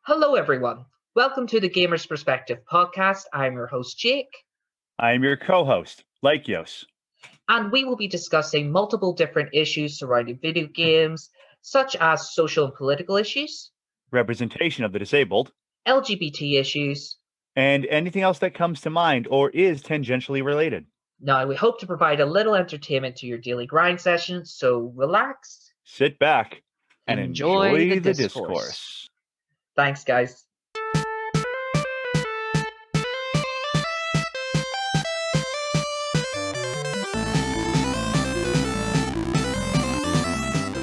Hello, everyone. Welcome to the Gamer's Perspective podcast. I'm your host, Jake. I'm your co-host, Lykios. And we will be discussing multiple different issues surrounding video games, such as social and political issues, representation of the disabled, LGBT issues, and anything else that comes to mind or is tangentially related. Now, we hope to provide a little entertainment to your daily grind session, so relax, sit back, and enjoy the discourse. Thanks, guys. The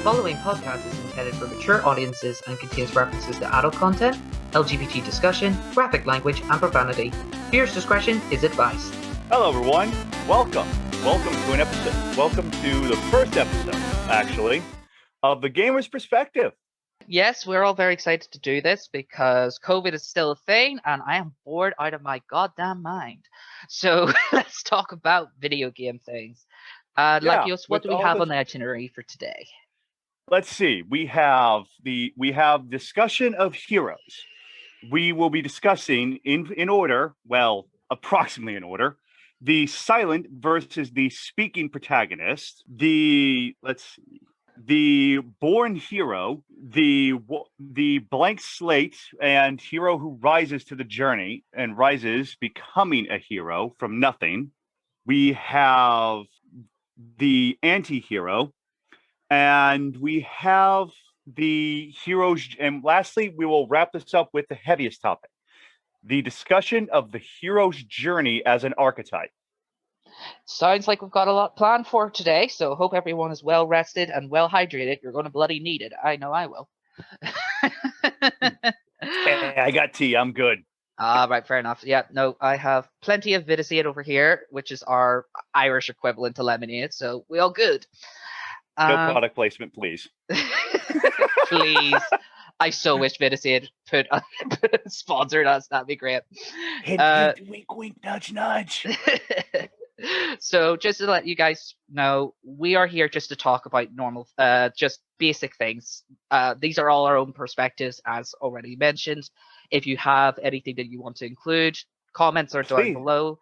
following podcast is intended for mature audiences and contains references to adult content, LGBT discussion, graphic language, and profanity. Viewer's discretion is advised. Hello, everyone. Welcome to an episode. Welcome to the first episode, actually, of the Gamer's Perspective. Yes, we're all very excited to do this because COVID is still a thing and I am bored out of my goddamn mind. So let's talk about video game things. Lykios, what do we have on the itinerary for today? Let's see. We have discussion of heroes. We will be discussing in order, well, approximately in order, the silent versus the speaking protagonist, the born hero, the blank slate, and hero who rises to the journey and rises becoming a hero from nothing. We have the anti-hero, and we have the heroes. And lastly, we will wrap this up with the heaviest topic, the discussion of the hero's journey as an archetype. Sounds like we've got a lot planned for today, so hope everyone is well rested and well hydrated. You're going to bloody need it. I know I will. Hey, I got tea. I'm good. Right, fair enough. Yeah, no, I have plenty of Vitaseed over here, which is our Irish equivalent to lemonade, so we all good. No product placement, please. Please. I so wish Vitaseed put sponsored us. That'd be great. Hint, wink, wink, nudge, nudge. So just to let you guys know, we are here just to talk about normal, just basic things. These are all our own perspectives, as already mentioned. If you have anything that you want to include, comments are down below.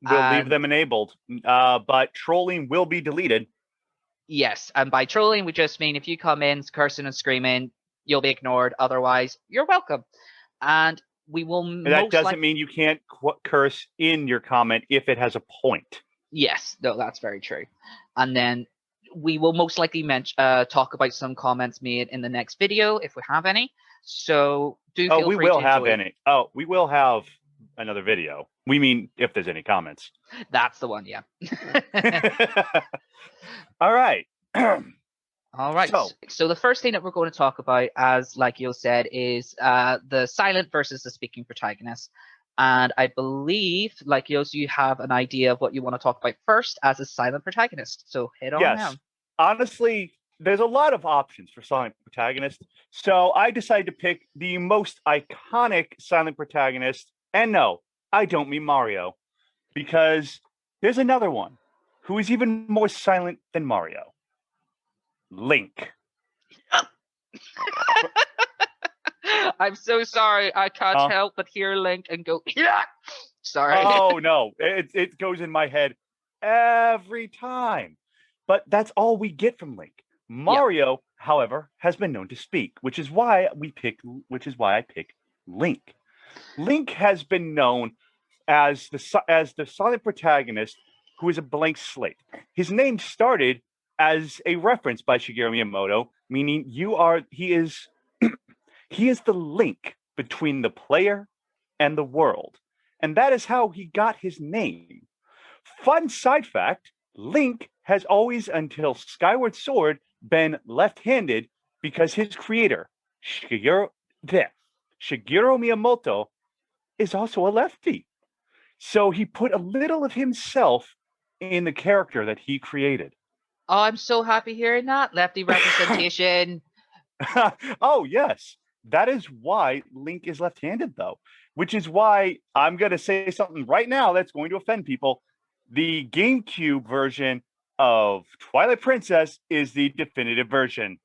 We'll leave them enabled, but trolling will be deleted. Yes, and by trolling, we just mean if you come in cursing and screaming, you'll be ignored. Otherwise, you're welcome. And we will. That doesn't mean you can't curse in your comment if it has a point. Yes, no, that's very true. And then we will most likely talk about some comments made in the next video if we have any. So do feel free to enjoy. We will have any. Oh, we will have another video. We mean if there's any comments. That's the one, yeah. All right. All right. So the first thing that we're going to talk about, as Lykios said, is the silent versus the speaking protagonist. And I believe, Lykios, you have an idea of what you want to talk about first as a silent protagonist. So head on down. Honestly, there's a lot of options for silent protagonist. So I decided to pick the most iconic silent protagonist. And no, I don't mean Mario, because there's another one who is even more silent than Mario. Link. I'm so sorry. I can't help but hear Link and go, yeah. Sorry. Oh, no. It goes in my head every time. But that's all we get from Link. Mario, however, has been known to speak, which is why I pick Link. Link has been known as the silent protagonist who is a blank slate. His name started as a reference by Shigeru Miyamoto, meaning he is the link between the player and the world. And that is how he got his name. Fun side fact, Link has always, until Skyward Sword, been left-handed because his creator, Shigeru Miyamoto, is also a lefty. So he put a little of himself in the character that he created. Oh, I'm so happy hearing that. Lefty representation. Oh, yes. That is why Link is left-handed, though. Which is why I'm going to say something right now that's going to offend people. The GameCube version of Twilight Princess is the definitive version,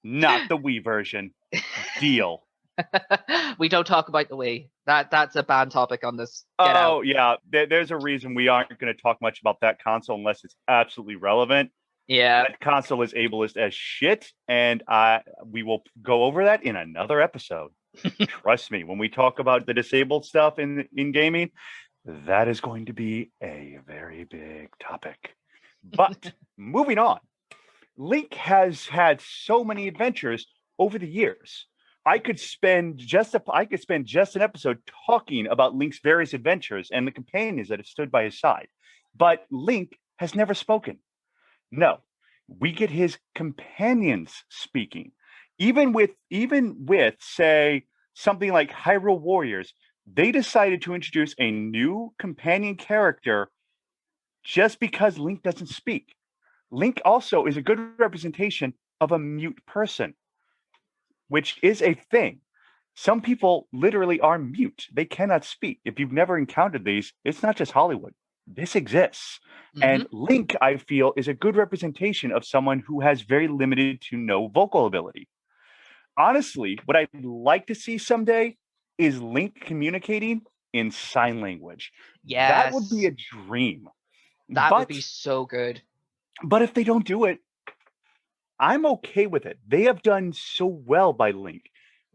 not the Wii version. Deal. We don't talk about the Wii. That's a bad topic on this. Get out. Yeah, there's a reason we aren't going to talk much about that console unless it's absolutely relevant. Yeah, that console is ableist as shit, and we will go over that in another episode. Trust me, when we talk about the disabled stuff in gaming, that is going to be a very big topic. But moving on, Link has had so many adventures over the years. I could spend just an episode talking about Link's various adventures and the companions that have stood by his side. But Link has never spoken. No, we get his companions speaking. Even with say something like Hyrule Warriors, they decided to introduce a new companion character just because Link doesn't speak. Link also is a good representation of a mute person, which is a thing. Some people literally are mute. They cannot speak. If you've never encountered these, it's not just Hollywood. This exists. And Link, I feel, is a good representation of someone who has very limited to no vocal ability. Honestly, what I'd like to see someday is Link communicating in sign language. Yes. That would be a dream. That would be so good. But if they don't do it, I'm okay with it. They have done so well by Link.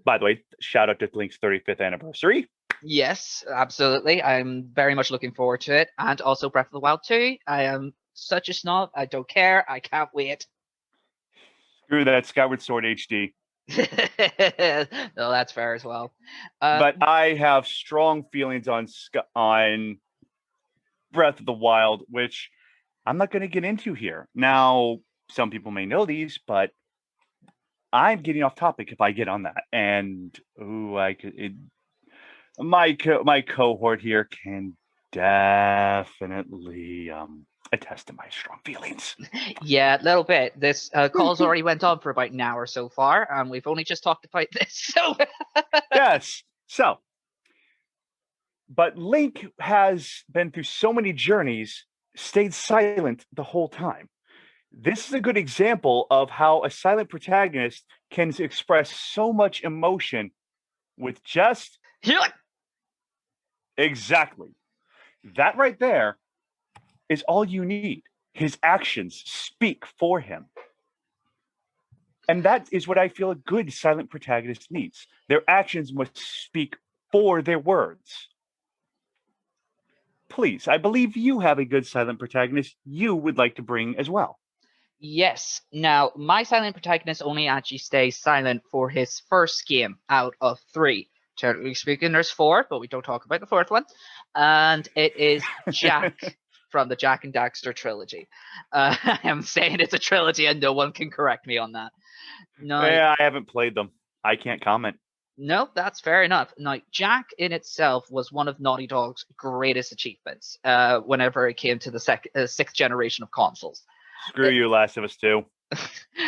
By the way, shout out to Link's 35th anniversary. Yes, absolutely. I'm very much looking forward to it. And also Breath of the Wild 2. I am such a snob. I don't care. I can't wait. Screw that Skyward Sword HD. No, that's fair as well. But I have strong feelings on Breath of the Wild, which I'm not going to get into here. Now, some people may know these, but I'm getting off topic if I get on that. And my cohort here can definitely attest to my strong feelings. Yeah, a little bit. This call's already went on for about an hour so far, and we've only just talked about this. So yes. So, but Link has been through so many journeys, stayed silent the whole time. This is a good example of how a silent protagonist can express so much emotion with just exactly. That right there is all you need. His actions speak for him. And that is what I feel a good silent protagonist needs. Their actions must speak for their words. Please, I believe you have a good silent protagonist you would like to bring as well. Yes. Now, my silent protagonist only actually stays silent for his first game out of 3. Technically speaking, there's 4, but we don't talk about the 4th one. And it is Jack from the Jak and Daxter trilogy. I am saying it's a trilogy and no one can correct me on that. No, yeah, I haven't played them. I can't comment. No, that's fair enough. Now, Jak in itself was one of Naughty Dog's greatest achievements whenever it came to the 6th generation of consoles. Screw you, Last of Us 2.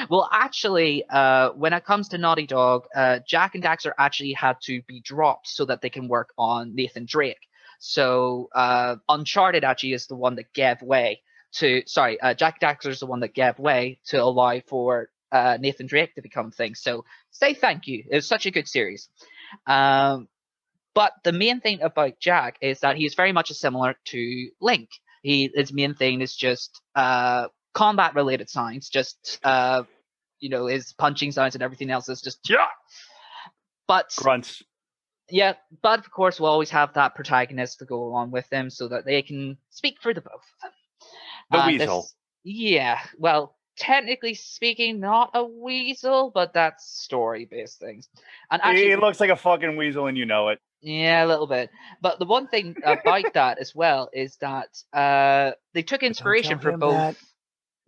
Well, actually, when it comes to Naughty Dog, Jak and Daxter actually had to be dropped so that they can work on Nathan Drake. So Uncharted actually is the one that gave way to, Jak and Daxter is the one that gave way to allow for Nathan Drake to become things. So say thank you. It was such a good series. But the main thing about Jak is that he is very much similar to Link. His main thing is just combat related signs, just his punching signs and everything else is just but grunts. Yeah, but of course we'll always have that protagonist to go along with them so that they can speak for the both of them. The weasel. Well, technically speaking, not a weasel, but that's story-based things. And actually, he looks like a fucking weasel, and you know it. Yeah, a little bit. But the one thing about that as well is that they took inspiration from both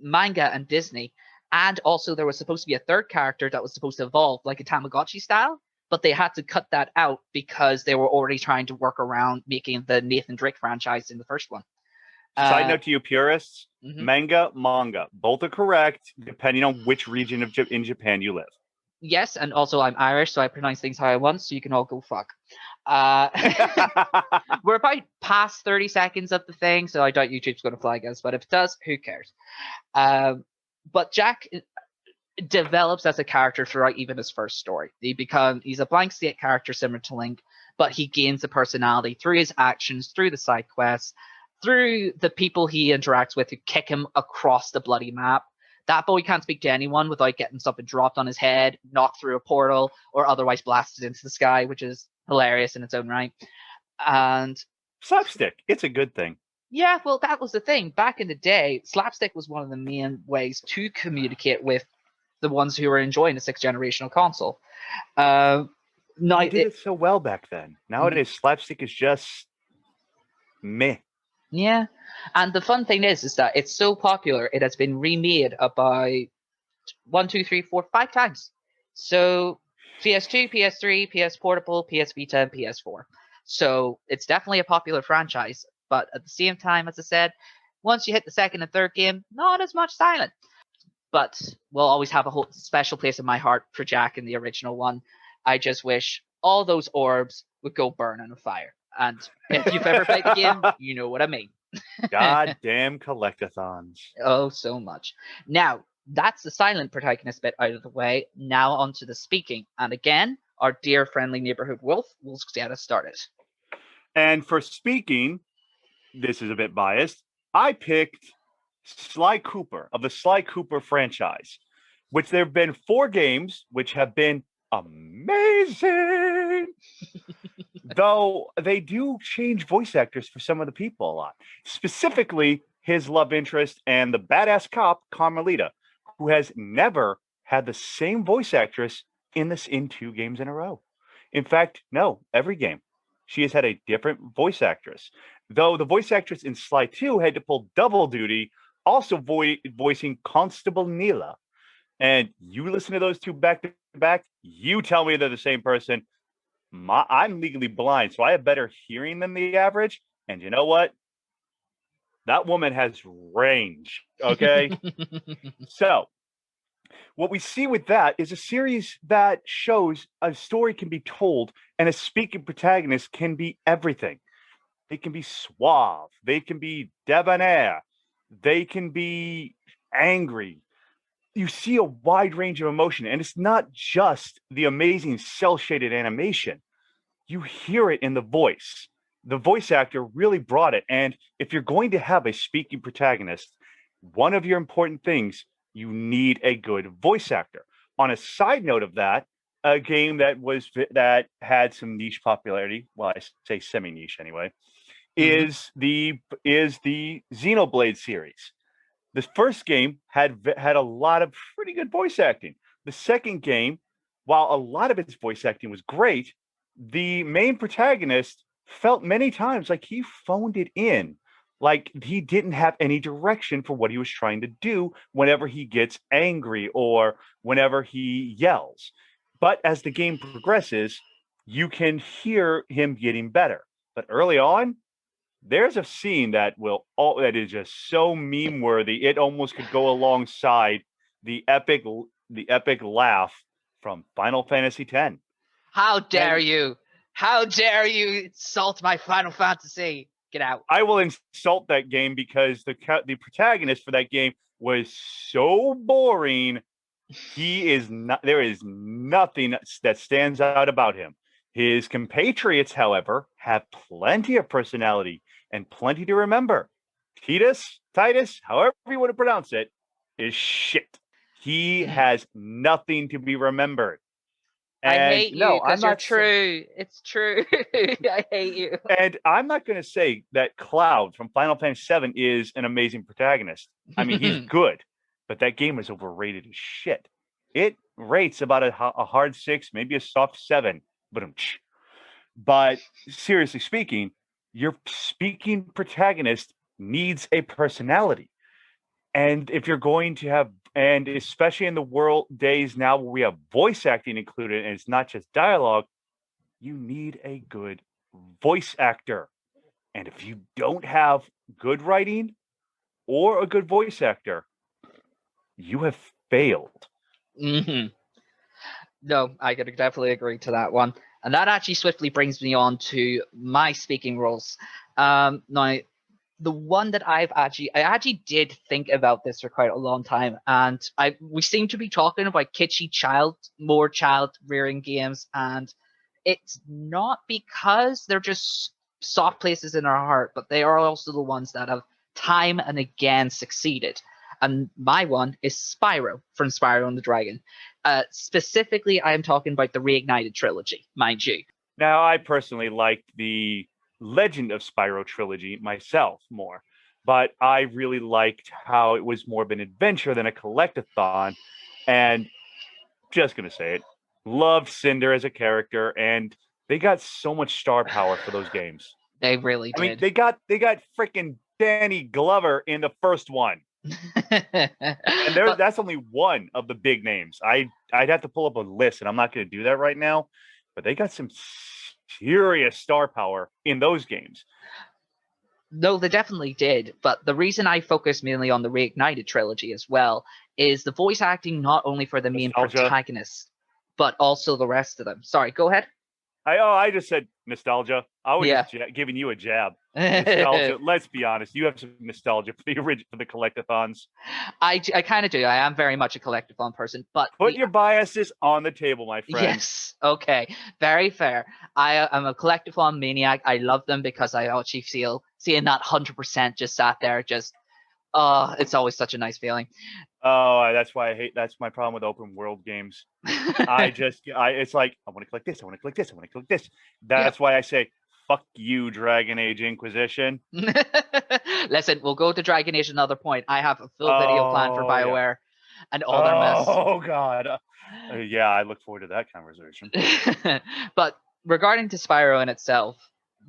manga and Disney, and also there was supposed to be a third character that was supposed to evolve like a Tamagotchi style, but they had to cut that out because they were already trying to work around making the Nathan Drake franchise in the first one. Side note to you purists, manga, both are correct depending on which region in Japan you live. Yes, and also I'm Irish, so I pronounce things how I want, so you can all go fuck. We're about past 30 seconds of the thing, so I doubt YouTube's going to flag us, but if it does, who cares? But Jak, develops as a character throughout even his first story. He's a blank slate character similar to Link, but he gains a personality through his actions, through the side quests, through the people he interacts with who kick him across the bloody map. That boy can't speak to anyone without getting something dropped on his head, knocked through a portal, or otherwise blasted into the sky, which is hilarious in its own right. And slapstick, it's a good thing. Yeah, well, that was the thing. Back in the day, slapstick was one of the main ways to communicate with the ones who were enjoying the 6th generational console. Now they did it so well back then. Nowadays, slapstick is just meh. Yeah, and the fun thing is that it's so popular, it has been remade about 1, 2, 3, 4, 5 times. So PS2, PS3, PS Portable, PS Vita, and PS4. So it's definitely a popular franchise. But at the same time, as I said, once you hit the 2nd and 3rd game, not as much silent. But we'll always have a whole special place in my heart for Jack in the original one. I just wish all those orbs would go burn in a fire. And if you've ever played the game, you know what I mean. Goddamn collectathons. Oh, so much. Now, that's the silent protagonist bit out of the way. Now onto the speaking. And again, our dear friendly neighborhood wolf will get us started. And for speaking, this is a bit biased, I picked Sly Cooper of the Sly Cooper franchise, which there have been 4 games which have been amazing. Though they do change voice actors for some of the people a lot. Specifically, his love interest and the badass cop, Carmelita, who has never had the same voice actress in 2 games in a row. In fact, no, every game. She has had a different voice actress. Though the voice actress in Sly 2 had to pull double duty, also voicing Constable Neela. And you listen to those 2 back to back, you tell me they're the same person. I'm legally blind, so I have better hearing than the average. And you know what? That woman has range, okay? So, what we see with that is a series that shows a story can be told, and a speaking protagonist can be everything. They can be suave. They can be debonair. They can be angry. You see a wide range of emotion, and it's not just the amazing cel-shaded animation. You hear it in the voice. The voice actor really brought it. And if you're going to have a speaking protagonist, one of your important things, you need a good voice actor. On a side note of that, a game that had some niche popularity, well, I say semi-niche anyway, is the Xenoblade series. The first game had a lot of pretty good voice acting. The second game, while a lot of its voice acting was great, the main protagonist felt many times like he phoned it in, like he didn't have any direction for what he was trying to do whenever he gets angry or whenever he yells. But as the game progresses, you can hear him getting better. But early on, there's a scene that is just so meme worthy. It almost could go alongside the epic laugh from Final Fantasy X. How dare you? How dare you insult my Final Fantasy? Get out. I will insult that game because the protagonist for that game was so boring. There is nothing that stands out about him. His compatriots, however, have plenty of personality and plenty to remember. Titus, however you want to pronounce it, is shit. He has nothing to be remembered. And I hate you because you're true. It's true. I hate you. And I'm not going to say that Cloud from Final Fantasy VII is an amazing protagonist. I mean, he's good, but that game is overrated as shit. It rates about a hard 6, maybe a soft 7. But seriously speaking, your speaking protagonist needs a personality. And if you're going to have, and especially in the days now where we have voice acting included and it's not just dialogue, you need a good voice actor. And if you don't have good writing or a good voice actor, you have failed. No, I could definitely agree to that one. And that actually swiftly brings me on to my speaking roles. Now, the one that I actually did think about this for quite a long time, and we seem to be talking about kitschy child rearing games, and it's not because they're just soft places in our heart, but they are also the ones that have time and again succeeded. And my one is Spyro from Spyro and the Dragon. Specifically, I am talking about the Reignited trilogy, mind you. Now, I personally liked the Legend of Spyro trilogy myself more, but I really liked how it was more of an adventure than a collectathon. And just gonna say it, loved Cinder as a character, and they got so much star power for those games. They really did. I mean, they got freaking Danny Glover in the first one. And that's only one of the big names. I'd have to pull up a list, and I'm not going to do that right now. But they got some serious star power in those games. No, they definitely did. But the reason I focus mainly on the Reignited trilogy as well is the voice acting not only for the main protagonists, but also the rest of them. Sorry, go ahead. I just said nostalgia. I was just giving you a jab. Nostalgia. Let's be honest. You have some nostalgia for the collectathons. I kind of do. I am very much a collectathon person, but put your biases on the table, my friend. Yes. Okay. Very fair. I am a collectathon maniac. I love them because I actually feel seeing that 100% just sat there, just it's always such a nice feeling. Oh, that's why I hate. That's my problem with open world games. It's like I want to collect this. I want to collect this. I want to collect this. That's why I say, fuck you, Dragon Age Inquisition. Listen, we'll go to Dragon Age another point. I have a full video plan for BioWare and all their mess. Oh God. Yeah, I look forward to that conversation. But regarding to Spyro in itself,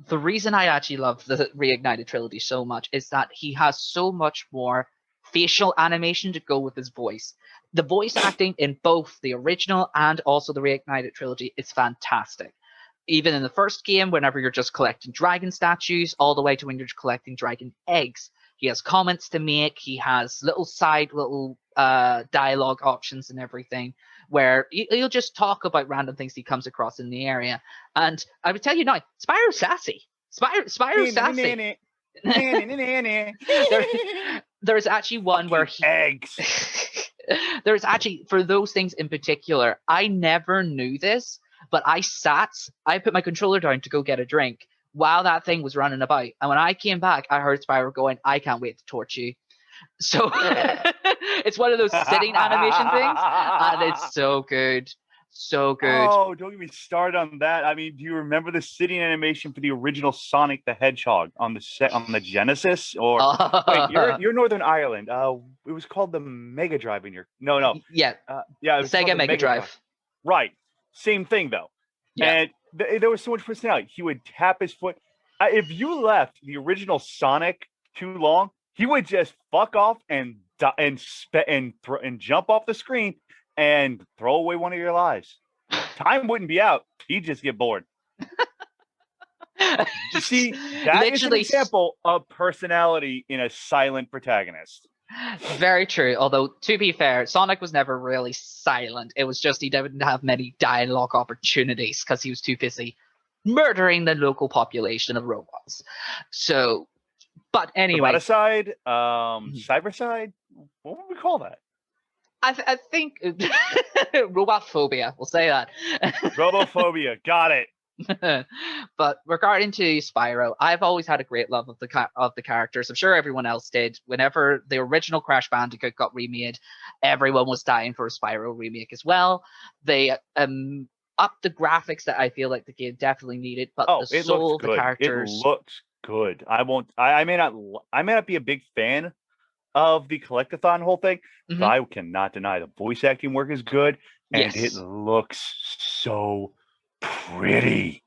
the reason I actually love the Reignited trilogy so much is that he has so much more facial animation to go with his voice. The voice acting in both the original and also the Reignited trilogy is fantastic. Even in the first game, whenever you're just collecting dragon statues, all the way to when you're collecting dragon eggs, he has comments to make. He has little dialogue options and everything, where he'll just talk about random things he comes across in the area. And I would tell you now, Spyro's sassy. Spyro's sassy. There's actually one where eggs. There's actually, for those things in particular, I never knew this, but I put my controller down to go get a drink while that thing was running about. And when I came back, I heard Spyro going, "I can't wait to torch you." So it's one of those sitting animation things, and it's so good. So good. Oh, don't get me started on that. I mean, do you remember the sitting animation for the original Sonic the Hedgehog on the Genesis? Or wait, you're Northern Ireland. It was called the Mega Drive in your no. Yeah. Yeah, it was Sega Mega Drive. Right. Same thing though. Yeah. And there was so much personality. He would tap his foot. If you left the original Sonic too long, he would just fuck off and jump off the screen and throw away one of your lives. Time wouldn't be out. He'd just get bored. You see, that is an example of personality in a silent protagonist. Very true. Although, to be fair, Sonic was never really silent. It was just he didn't have many dialogue opportunities because he was too busy murdering the local population of robots. So, but anyway. Roboticide, cyberside, what would we call that? I think robot phobia. We'll say that. Robophobia. Got it. But regarding to Spyro, I've always had a great love of the characters. I'm sure everyone else did. Whenever the original Crash Bandicoot got remade, everyone was dying for a Spyro remake as well. They upped the graphics that I feel like the game definitely needed, but the soul of the characters. It looks good. I may not be a big fan of the collectathon whole thing, but I cannot deny the voice acting work is good, and it looks so pretty.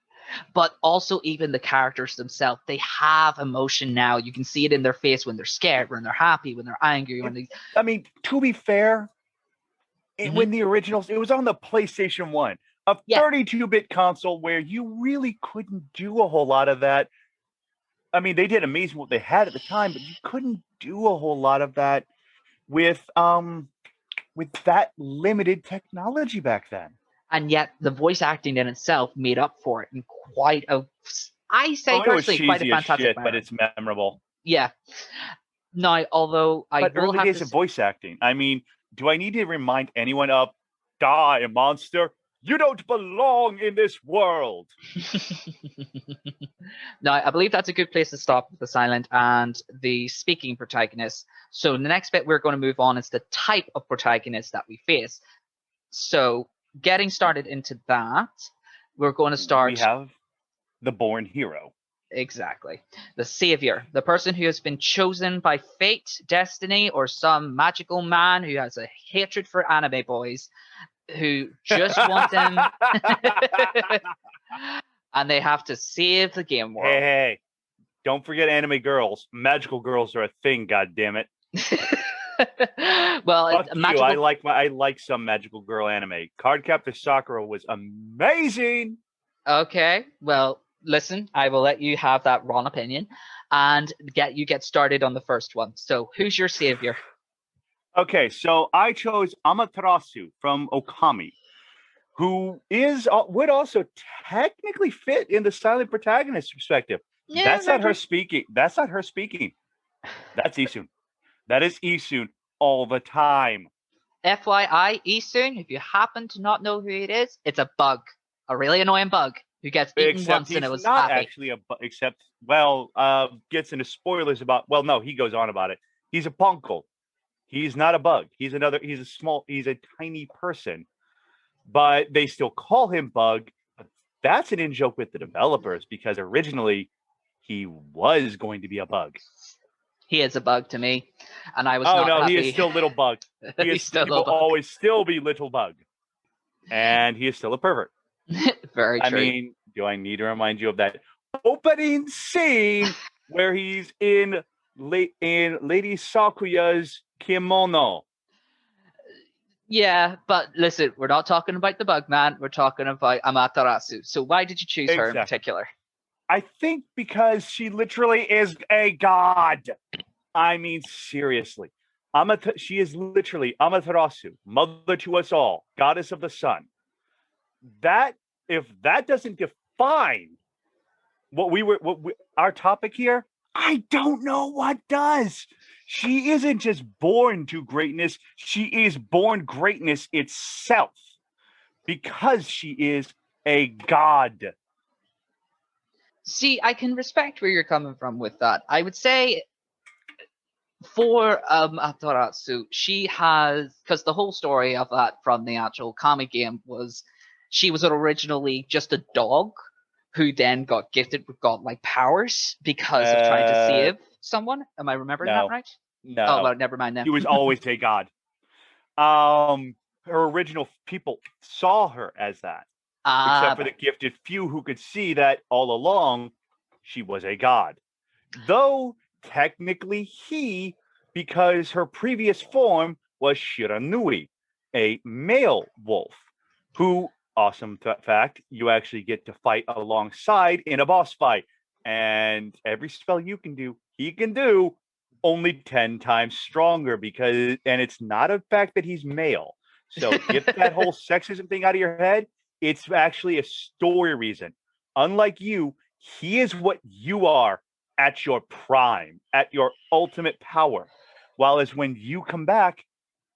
But also, even the characters themselves, they have emotion now. You can see it in their face when they're scared, when they're happy, when they're angry. I mean, to be fair, when the originals, it was on the PlayStation 1, a 32-bit console where you really couldn't do a whole lot of that. I mean, they did amazing what they had at the time, but you couldn't do a whole lot of that with that limited technology back then. And yet, the voice acting in itself made up for it in quite a, I say personally, quite a fantastic manner. But it's memorable. Yeah. Now, although I But will early have days to of voice acting. I mean, do I need to remind anyone of die, monster? You don't belong in this world. Now, I believe that's a good place to stop with the silent and the speaking protagonist. So the next bit we're going to move on is the type of protagonist that we face. So getting started into that, we're going to start. We have the born hero. Exactly. The savior, the person who has been chosen by fate, destiny, or some magical man who has a hatred for anime boys who just want them and they have to save the game world. Hey, don't forget anime girls. Magical girls are a thing, goddammit. Well, magical... I like some magical girl anime. Cardcaptor Sakura was amazing. Okay, well, listen, I will let you have that wrong opinion and get started on the first one. So, who's your savior? Okay, so I chose Amaterasu from Okami, who would also technically fit in the silent protagonist perspective. Yeah, that's not her speaking. That's not her speaking. That's Isun. That is Isun all the time. FYI, Isun, if you happen to not know who it is, it's a bug, a really annoying bug who gets eaten once and it was not happy. Actually a except gets into spoilers about. Well, no, he goes on about it. He's a punkle. He's not a bug. He's a tiny person, but they still call him Bug. That's an in-joke with the developers because originally he was going to be a bug. He is a bug to me, and I was not happy. He is still little Bug. He will always still be little Bug, and he is still a pervert. Very true. I mean, do I need to remind you of that opening scene where he's in Lady Sakuya's kimono? Yeah, but listen, we're not talking about the bug man. We're talking about Amaterasu. So why did you choose her in particular? I think because she literally is a god. I mean, seriously. She is literally Amaterasu, mother to us all, goddess of the sun. If that doesn't define our topic here, I don't know what does. She isn't just born to greatness. She is born greatness itself because she is a god. See, I can respect where you're coming from with that. I would say for Amaterasu, she has, because the whole story of that from the actual comic game was she was originally just a dog who then got gifted with godlike powers because of trying to save someone. Am I remembering that right? No. Oh, well, never mind then. She was always a god. Her original people saw her as that. Except for the gifted few who could see that all along she was a god. Though technically because her previous form was Shiranui, a male wolf, who, awesome fact, you actually get to fight alongside in a boss fight. And every spell you can do, he can do only 10 times stronger and it's not a fact that he's male. So get that whole sexism thing out of your head. It's actually a story reason. Unlike you, he is what you are at your prime, at your ultimate power. While as when you come back,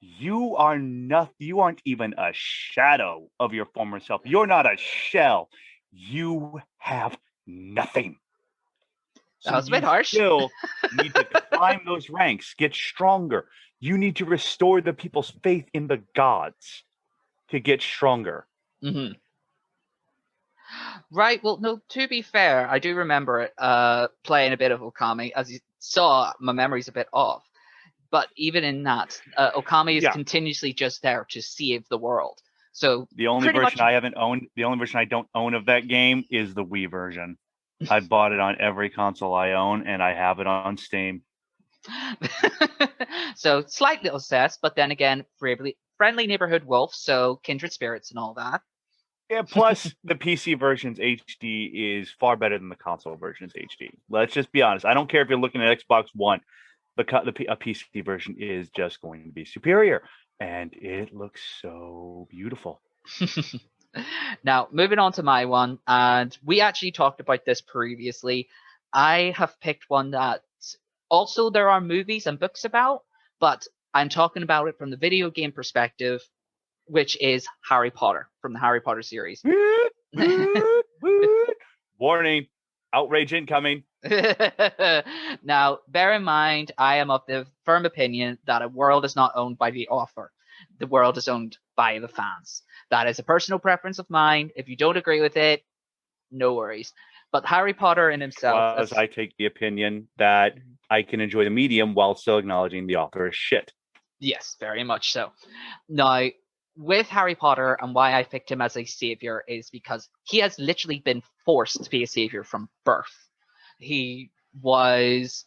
you aren't even a shadow of your former self. You're not a shell. You have nothing. So that was a bit harsh. Still need to climb those ranks, get stronger. You need to restore the people's faith in the gods to get stronger. Mm-hmm. Right. Well, no, to be fair, I do remember it playing a bit of Okami. As you saw, my memory's a bit off. But even in that, Okami is continuously just there to save the world. So the only version I don't own of that game is the Wii version. I bought it on every console I own, and I have it on Steam. So slight little sass, but then again, friendly neighborhood wolf, so kindred spirits and all that. Yeah, plus the PC version's HD is far better than the console version's HD. Let's just be honest. I don't care if you're looking at Xbox One. A PC version is just going to be superior, and it looks so beautiful. Now, moving on to my one, and we actually talked about this previously. I have picked one that also there are movies and books about, but I'm talking about it from the video game perspective, which is Harry Potter from the Harry Potter series. Warning, outrage incoming. Now, bear in mind, I am of the firm opinion that a world is not owned by the author. The world is owned by the fans. That is a personal preference of mine. If you don't agree with it, no worries. But Harry Potter in himself... As I take the opinion that I can enjoy the medium while still acknowledging the author is shit. Yes, very much so. Now, with Harry Potter, and why I picked him as a savior is because he has literally been forced to be a savior from birth. He was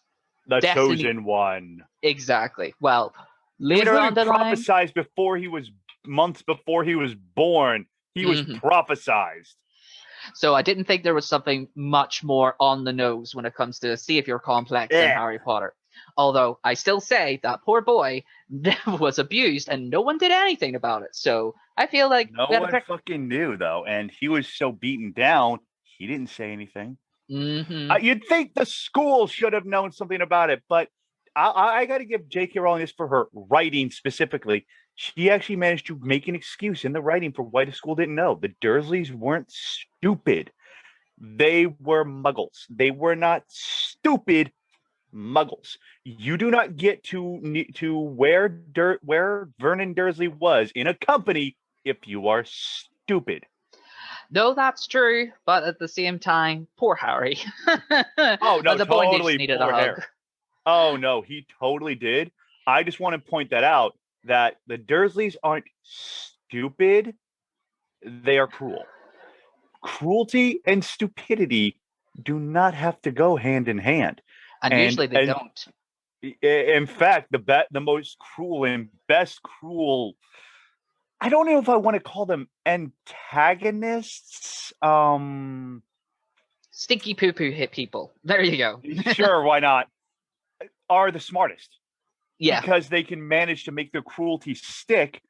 the chosen one. Exactly. Well, later on the line, prophesized before he was months before he was born. He was prophesized. So I didn't think there was something much more on the nose when it comes to savior complex in Harry Potter. Although I still say that poor boy was abused and no one did anything about it. So I feel like no one fucking knew though, and he was so beaten down, he didn't say anything. You'd think the school should have known something about it, but I got to give J.K. Rowling this for her writing specifically. She actually managed to make an excuse in the writing for why the school didn't know. The Dursleys weren't stupid. They were muggles. They were not stupid muggles. You do not get to where Vernon Dursley was in a company if you are stupid. No, that's true, but at the same time, poor Harry. Oh no, the totally boy just needed a hug. Oh no, he totally did. I just want to point that out, that the Dursleys aren't stupid, they are cruel. Cruelty and stupidity do not have to go hand in hand. And usually they don't. In fact, the most cruel and best cruel, I don't know if I want to call them antagonists. Stinky poo-poo hit people. There you go. Sure, why not? Are the smartest. Yeah. Because they can manage to make their cruelty stick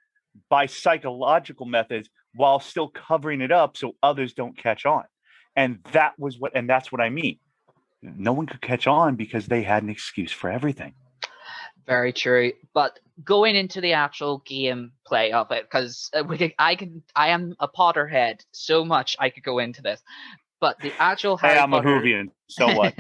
by psychological methods while still covering it up so others don't catch on. And that's what I mean. No one could catch on because they had an excuse for everything. Very true. But going into the actual gameplay of it, because I am a Potterhead so much I could go into this. But the actual Harry I'm Potter... a Whovian, so what?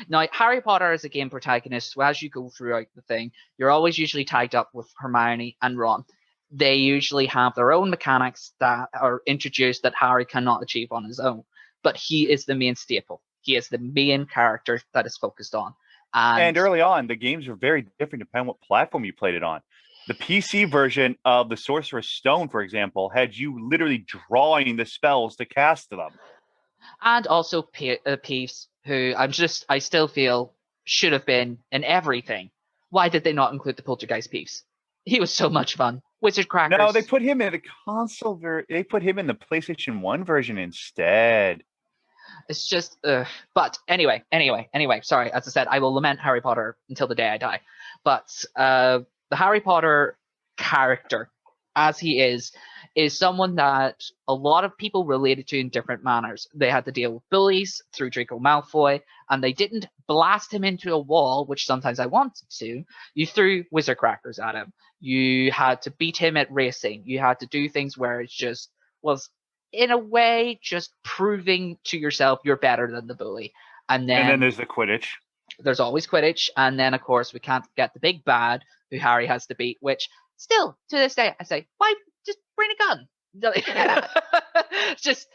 Now, Harry Potter is a game protagonist, so as you go throughout the thing, you're always usually tied up with Hermione and Ron. They usually have their own mechanics that are introduced that Harry cannot achieve on his own. But he is the main staple. He is the main character that is focused on. And early on, the games were very different depending on what platform you played it on. The PC version of the Sorcerer's Stone, for example, had you literally drawing the spells to cast them. And also Peeves, who I still feel should have been in everything. Why did they not include the Poltergeist Peeves? He was so much fun. Wizard Crackers. No, they put him in the console they put him in the PlayStation 1 version instead. It's just, but anyway, sorry, as I said, I will lament Harry Potter until the day I die. But the Harry Potter character, as he is someone that a lot of people related to in different manners. They had to deal with bullies through Draco Malfoy, and they didn't blast him into a wall, which sometimes I wanted to. You threw Wizard Crackers at him. You had to beat him at racing. You had to do things where it just was, in a way, just proving to yourself you're better than the bully. And then there's the Quidditch. There's always Quidditch. And then, of course, we can't forget the big bad who Harry has to beat, which still, to this day, I say, why just bring a gun? It's just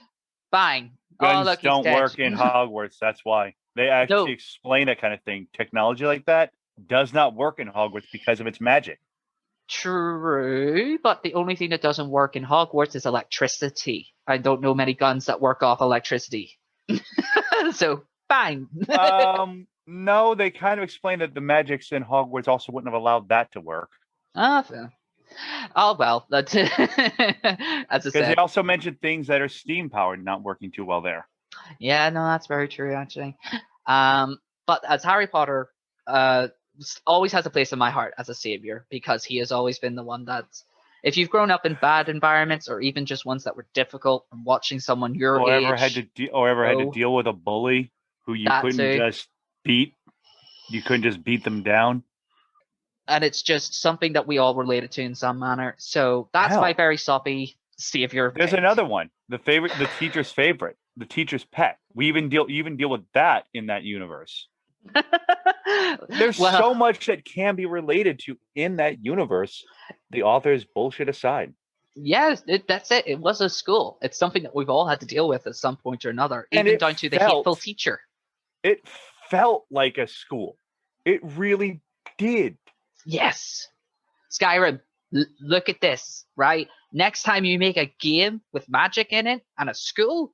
fine. Guns don't work in Hogwarts. That's why. They actually explain that kind of thing. Technology like that does not work in Hogwarts because of its magic. True, but the only thing that doesn't work in Hogwarts is electricity. I don't know many guns that work off electricity. So, fine. No, they kind of explain that the magics in Hogwarts also wouldn't have allowed that to work. Fair. Oh, well. That's as I said. Because they also mentioned things that are steam-powered not working too well there. Yeah, no, that's very true, actually. But as Harry Potter always has a place in my heart as a savior, because he has always been the one that's, if you've grown up in bad environments or even just ones that were difficult, and watching someone your age... Had to deal with a bully who you couldn't just beat. You couldn't just beat them down. And it's just something that we all related to in some manner. So that's my very soppy savior. There's another one. The teacher's favorite, the teacher's pet. We even deal with that in that universe. There's so much that can be related to in that universe. The author's bullshit aside. Yes, that's it. It was a school. It's something that we've all had to deal with at some point or another, even down to the hateful teacher. It felt like a school. It really did. Yes. Skyrim, look at this, right? Next time you make a game with magic in it and a school,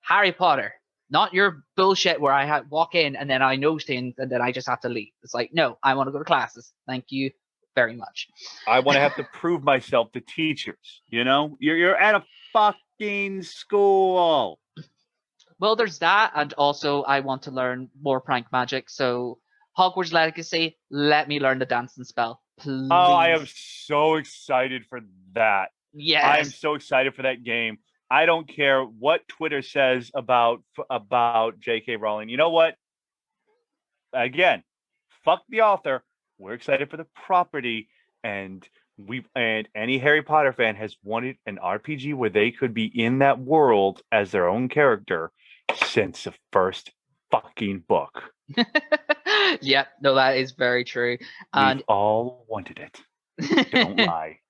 Harry Potter. Not your bullshit where I walk in and then I know things and then I just have to leave. It's like, no, I want to go to classes. Thank you very much. I want to have to prove myself to teachers. You know, you're at a fucking school. Well, there's that, and also I want to learn more prank magic. So Hogwarts Legacy, let me learn the dancing spell, please. Oh, I am so excited for that. Yes, I am so excited for that game. I don't care what Twitter says about J.K. Rowling. You know what? Again, fuck the author. We're excited for the property, and any Harry Potter fan has wanted an RPG where they could be in that world as their own character since the first fucking book. Yep, no, that is very true. And we've all wanted it. Don't lie.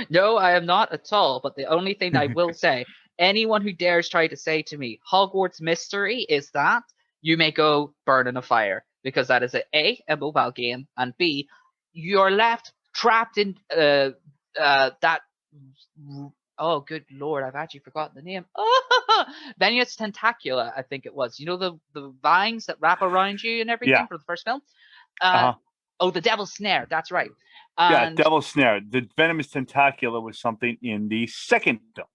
No, I am not at all. But the only thing I will say, anyone who dares try to say to me, Hogwarts Mystery is that, you may go burn in a fire. Because that is a mobile game, and B, you're left trapped in that. Oh, good lord, I've actually forgotten the name. Venus Tentacula, I think it was. You know the vines that wrap around you and everything for the first film. Oh, the Devil's Snare. That's right. And, Devil's Snare. The Venomous Tentacula was something in the second film.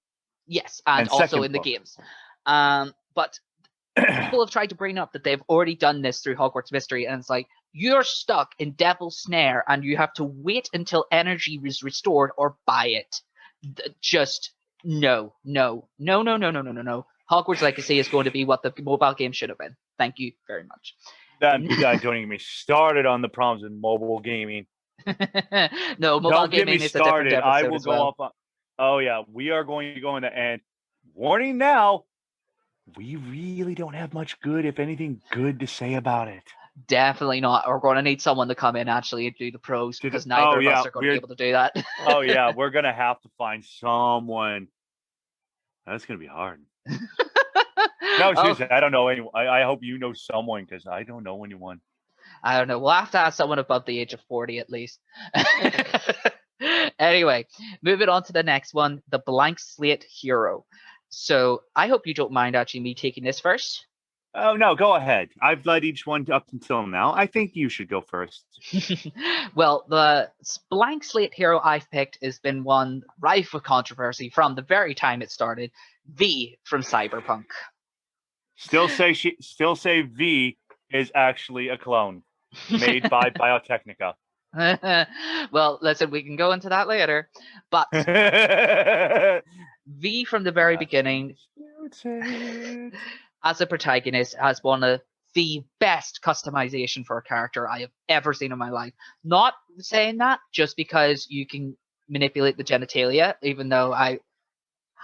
Yes, and also in the games. But people have tried to bring up that they've already done this through Hogwarts Mystery, and it's like, you're stuck in Devil's Snare and you have to wait until energy is restored or buy it. Just no. Hogwarts Legacy is going to be what the mobile game should have been. Thank you very much. Don't even get me started on the problems with mobile gaming. No, mobile gaming is a different episode. I will as go well. off on. Oh yeah, we are going to go in the end. Warning now. We really don't have much good, if anything, good to say about it. Definitely not. We're going to need someone to come in actually and do the pros, because neither of us are going to be able to do that. Oh yeah, we're going to have to find someone. That's going to be hard. No, seriously, I don't know anyone. I hope you know someone, because I don't know anyone. I don't know. We'll have to ask someone above the age of 40 at least. Anyway, moving on to the next one, the Blank Slate Hero. So I hope you don't mind actually me taking this first. Oh, no, go ahead. I've led each one up until now. I think you should go first. Well, the Blank Slate Hero I've picked has been one rife with controversy from the very time it started. V from Cyberpunk. Still say V is actually a clone made by Biotechnica. Well, listen, we can go into that later. But V from the very beginning, as a protagonist, has one of the best customization for a character I have ever seen in my life. Not saying that just because you can manipulate the genitalia, even though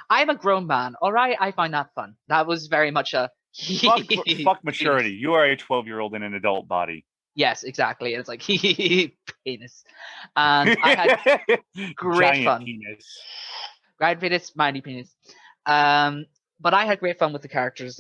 I'm a grown man, all right? I find that fun. That was very much a... fuck maturity. You are a 12-year-old in an adult body. Yes, exactly. And it's like, penis. And I had great Giant fun. Penis. Giant penis, mighty penis. But I had great fun with the characters,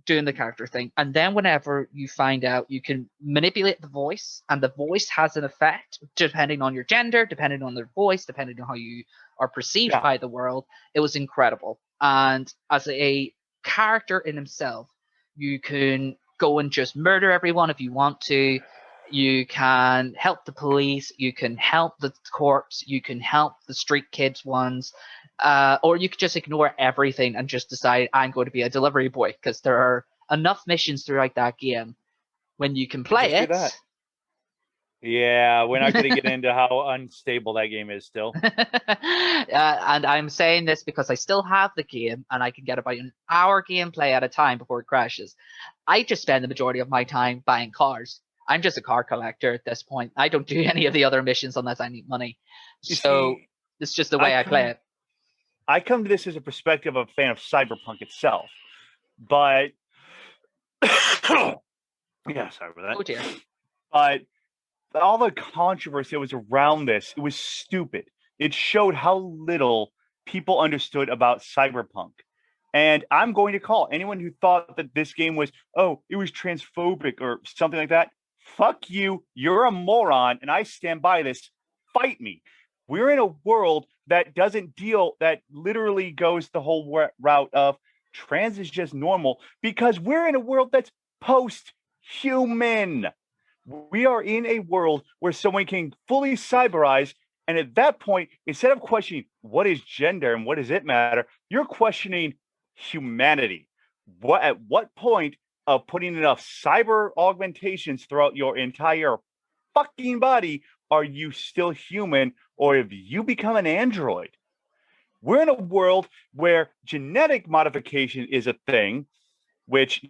doing the character thing. And then whenever you find out you can manipulate the voice, and the voice has an effect depending on your gender, depending on their voice, depending on how you are perceived by the world, it was incredible. And as a character in himself, you can go and just murder everyone if you want to. You can help the police, you can help the corpse, you can help the street kids ones, or you could just ignore everything and just decide I'm going to be a delivery boy, because there are enough missions throughout that game when you can play it. Yeah, we're not going to get into how unstable that game is still. And I'm saying this because I still have the game and I can get about an hour gameplay at a time before it crashes. I just spend the majority of my time buying cars. I'm just a car collector at this point. I don't do any of the other missions unless I need money. So it's just the way I play it. I come to this as a perspective of a fan of Cyberpunk itself, but yeah, sorry for that. Oh dear. But all the controversy that was around this, it was stupid. It showed how little people understood about Cyberpunk. And I'm going to call anyone who thought that this game was, it was transphobic or something like that. Fuck you. You're a moron, and I stand by this. Fight me. We're in a world that that literally goes the whole route of trans is just normal, because we're in a world that's post-human. We are in a world where someone can fully cyberize, and at that point, instead of questioning what is gender and what does it matter, you're questioning humanity. At what point of putting enough cyber augmentations throughout your entire fucking body are you still human, or have you become an android? We're in a world where genetic modification is a thing, which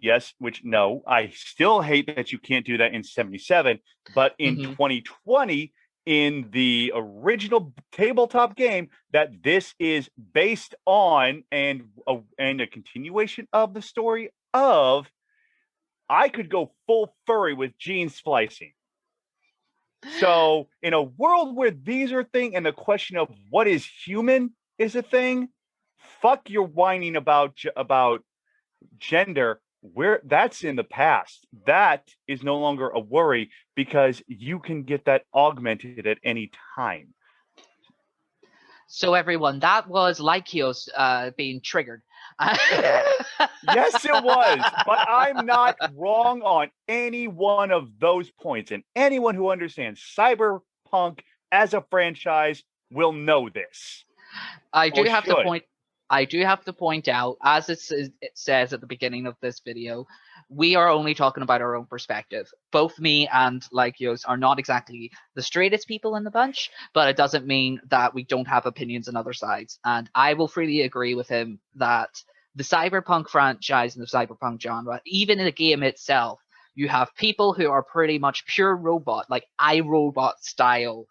no, I still hate that you can't do that in 77, but in 2020, in the original tabletop game that this is based on, and a continuation of the story of, I could go full furry with gene splicing. So in a world where these are a thing, and the question of what is human is a thing, fuck your whining about gender. Where that's in the past. That is no longer a worry, because you can get that augmented at any time. So everyone, that was Lykios being triggered. Yes, it was, but I'm not wrong on any one of those points, and anyone who understands Cyberpunk as a franchise will know this. I do have to point out, as it says at the beginning of this video, we are only talking about our own perspective. Both me and Lykios are not exactly the straightest people in the bunch, but it doesn't mean that we don't have opinions on other sides. And I will freely agree with him that the Cyberpunk franchise and the Cyberpunk genre, even in the game itself, you have people who are pretty much pure robot, like iRobot style,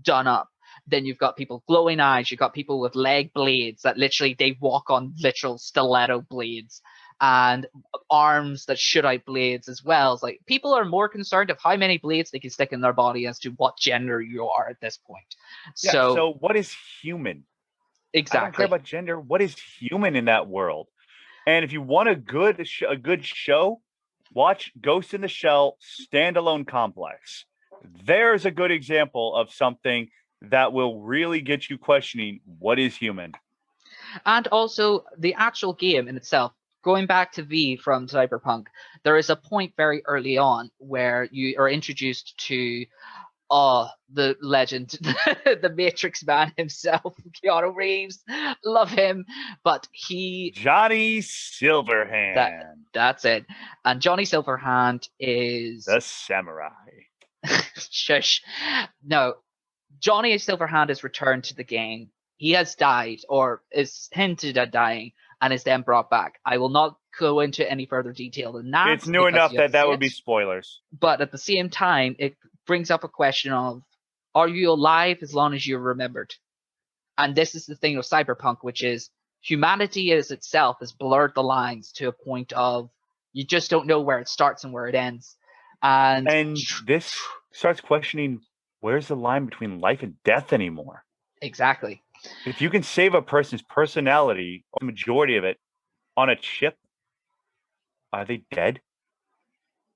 done up. Then you've got people glowing eyes. You've got people with leg blades that literally they walk on literal stiletto blades, and arms that shoot out blades as well. It's like people are more concerned of how many blades they can stick in their body as to what gender you are at this point. Yeah, so what is human? Exactly. I don't care about gender. What is human in that world? And if you want a good show, watch Ghost in the Shell Standalone Complex. There's a good example of something that will really get you questioning what is human. And also the actual game in itself, going back to V from Cyberpunk, there is a point very early on where you are introduced to the legend, the Matrix man himself, Keanu Reeves. Love him, but Johnny Silverhand. That's it. And Johnny Silverhand is the samurai. Shush. No, Johnny Silverhand is returned to the game. He has died, or is hinted at dying, and is then brought back. I will not go into any further detail than that. It's new enough that would be spoilers. But at the same time, it brings up a question of, are you alive as long as you're remembered? And this is the thing of Cyberpunk, which is humanity as itself has blurred the lines to a point of you just don't know where it starts and where it ends. And this starts questioning, where's the line between life and death anymore? Exactly. If you can save a person's personality, or the majority of it, on a chip, are they dead?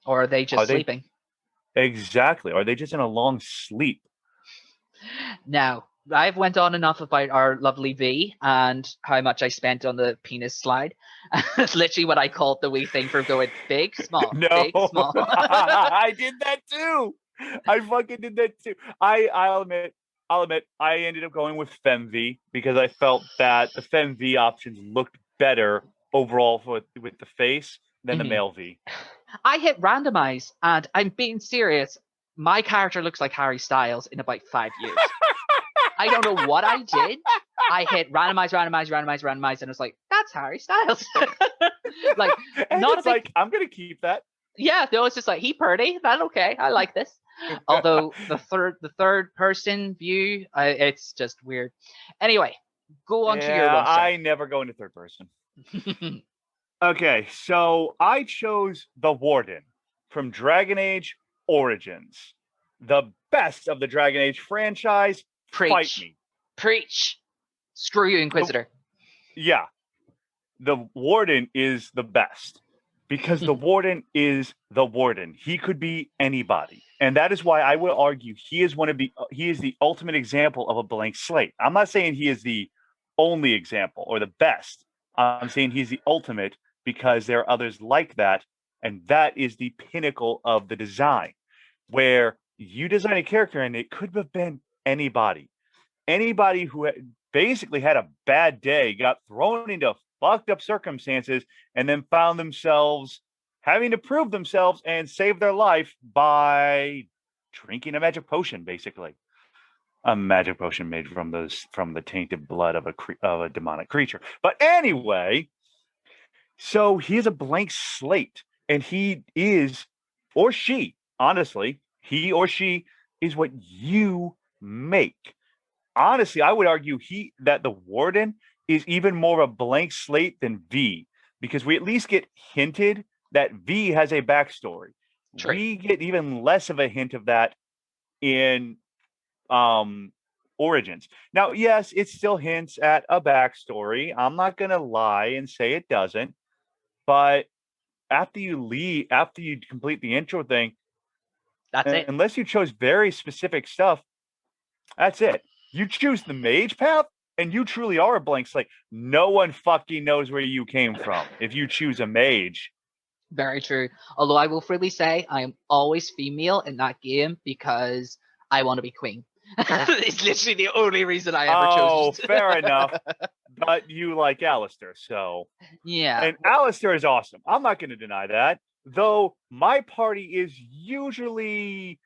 Or are they just sleeping? Exactly. Are they just in a long sleep? Now, I've went on enough about our lovely V and how much I spent on the penis slide. It's literally what I called the wee thing for going big, small, big, small. I did that too. I fucking did that too. I'll admit, I ended up going with FemV because I felt that the FemV options looked better overall with the face than the male V. I hit randomize, and I'm being serious. My character looks like Harry Styles in about 5 years. I don't know what I did. I hit randomize, and it's like, that's Harry Styles. I'm gonna keep that. Yeah, no, it's just like he pretty. That's okay. I like this. Although the third person view, it's just weird. Anyway, go on to your one. I never go into third person. Okay, so I chose the Warden from Dragon Age Origins, the best of the Dragon Age franchise. Preach. Fight me. Preach. Screw you, Inquisitor. The Warden is the best because the Warden is the Warden. He could be anybody, and that is why I would argue he is the ultimate example of a blank slate. I'm not saying he is the only example or the best. I'm saying he's the ultimate because there are others like that, and that is the pinnacle of the design, where you design a character and it could have been anybody who basically had a bad day, got thrown into fucked up circumstances, and then found themselves having to prove themselves and save their life by drinking a magic potion, basically. A magic potion made from the tainted blood of a demonic creature. But anyway, so he is a blank slate, and he is, or she, honestly, he or she is what you make. Honestly, I would argue that the Warden is even more of a blank slate than V, because we at least get hinted that V has a backstory. True. We get even less of a hint of that in Origins. Now, yes, it still hints at a backstory. I'm not gonna lie and say it doesn't, but after you complete the intro thing, that's it. Unless you chose very specific stuff, that's it. You choose the mage path, and you truly are a blank slate. No one fucking knows where you came from if you choose a mage. Very true. Although I will freely say I am always female in that game because I want to be queen. It's literally the only reason I ever chose. Oh, fair enough. But you like Alistair, so. Yeah. And Alistair is awesome. I'm not going to deny that. Though my party is usually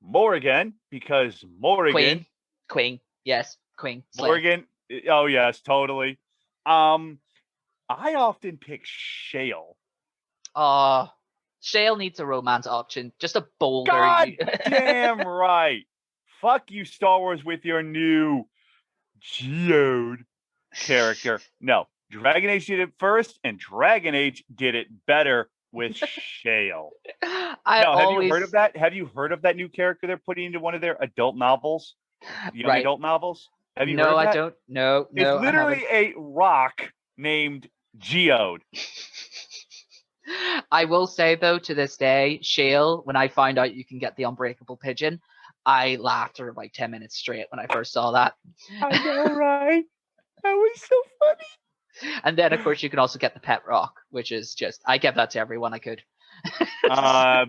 Morrigan, because Morrigan. Queen. Yes. Queen. Morrigan. Oh, yes, totally. I often pick Shale. Shale needs a romance option. Just a boulder. God damn right. Fuck you, Star Wars, with your new Geode character. No, Dragon Age did it first, and Dragon Age did it better with Shale. Have you heard of that? Have you heard of that new character they're putting into one of their adult novels? Young adult novels? Have you heard of that? No, I don't. No, it's literally a rock named Geode. I will say, though, to this day, Shale, when I find out you can get the unbreakable pigeon, I laughed for like 10 minutes straight when I first saw that. I know, right? That was so funny. And then, of course, you can also get the pet rock, which is just, I give that to everyone I could.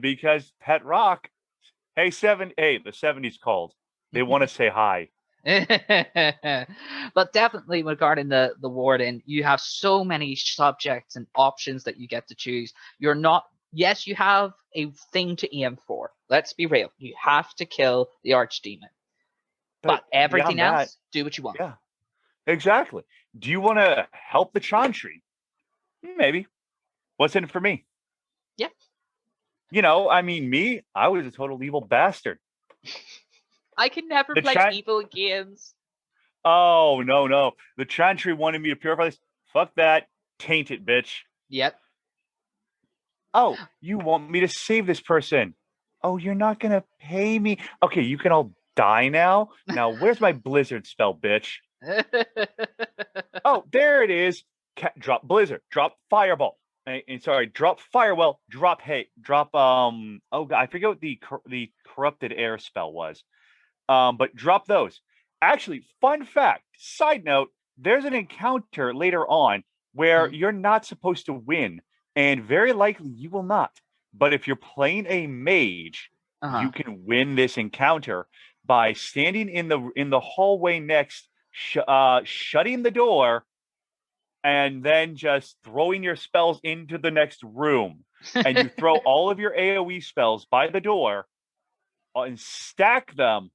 Because pet rock, hey, the 70s called. They want to say hi. But definitely regarding the Warden, you have so many subjects and options that you get to choose. Yes, you have a thing to aim for. Let's be real. You have to kill the archdemon. But everything else, do what you want. Yeah, exactly. Do you want to help the Chantry? Maybe. What's in it for me? Yeah. I was a total evil bastard. I can never play evil games. Oh, no. The Chantry wanted me to purify this. Fuck that. Taint it, bitch. Yep. Oh, you want me to save this person. Oh, you're not going to pay me. Okay, you can all die now. Now, where's my blizzard spell, bitch? Oh, there it is. Drop blizzard. Drop fireball. Drop firewell. Drop God, I forget what the corrupted air spell was. But drop those. Actually, fun fact, side note, there's an encounter later on where you're not supposed to win, and very likely you will not. But if you're playing a mage, you can win this encounter by standing in the hallway next, shutting the door, and then just throwing your spells into the next room. And you throw all of your AoE spells by the door and stack them.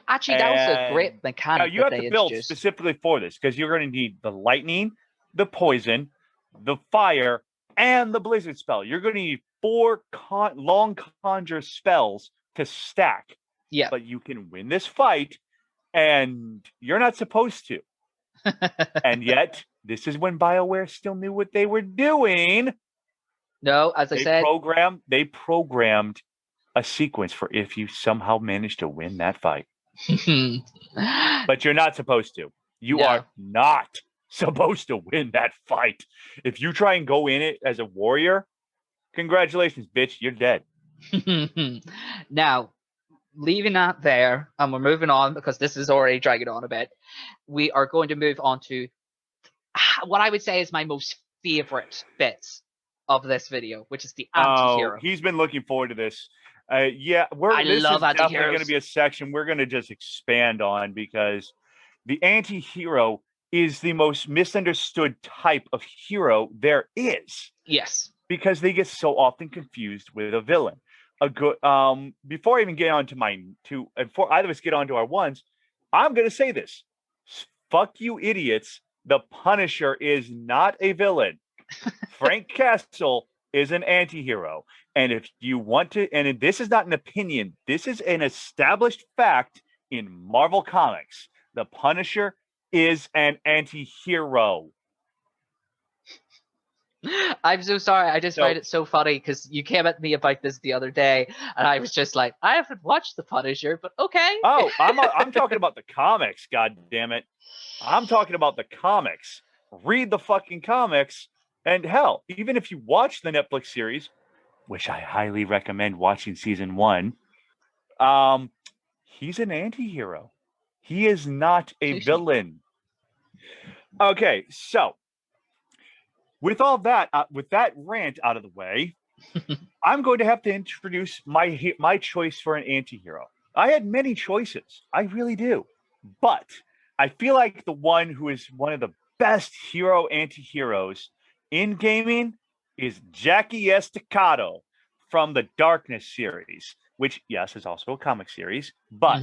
Actually, that was a great mechanic. Now you have to build specifically for this, because you're going to need the lightning, the poison, the fire, and the blizzard spell. You're going to need 4 long conjure spells to stack. Yeah. But you can win this fight, and you're not supposed to. And yet, this is when BioWare still knew what they were doing. No, as I said, they programmed a sequence for if you somehow manage to win that fight. But you're not supposed to. You are not supposed to win that fight. If you try and go in it as a warrior, congratulations, bitch, you're dead. Now, leaving that there, and we're moving on because this is already dragging on a bit. We are going to move on to what I would say is my most favorite bits of this video, which is the anti-hero. He's been looking forward to this. This love is definitely anti-heroes. going to be a section we're going to just expand on, because the anti-hero is the most misunderstood type of hero there is. Yes. Because they get so often confused with a villain. Before I even get on to before either of us get on to our ones, I'm going to say this. Fuck you idiots. The Punisher is not a villain. Frank Castle is an anti-hero. And if you want to, and this is not an opinion, this is an established fact in Marvel Comics. The Punisher is an anti-hero. I'm so sorry. I just find it so funny because you came at me about this the other day, and I was just like, I haven't watched The Punisher, but okay. Oh, I'm talking about the comics. God damn it! I'm talking about the comics. Read the fucking comics, and hell, even if you watch the Netflix series, which I highly recommend watching season 1, he's an anti-hero. He is not a villain. Okay, so. With all that, with that rant out of the way, I'm going to have to introduce my choice for an anti-hero. I had many choices. I really do. But I feel like the one who is one of the best hero anti-heroes in gaming is Jackie Estacado from the Darkness series, which, yes, is also a comic series, but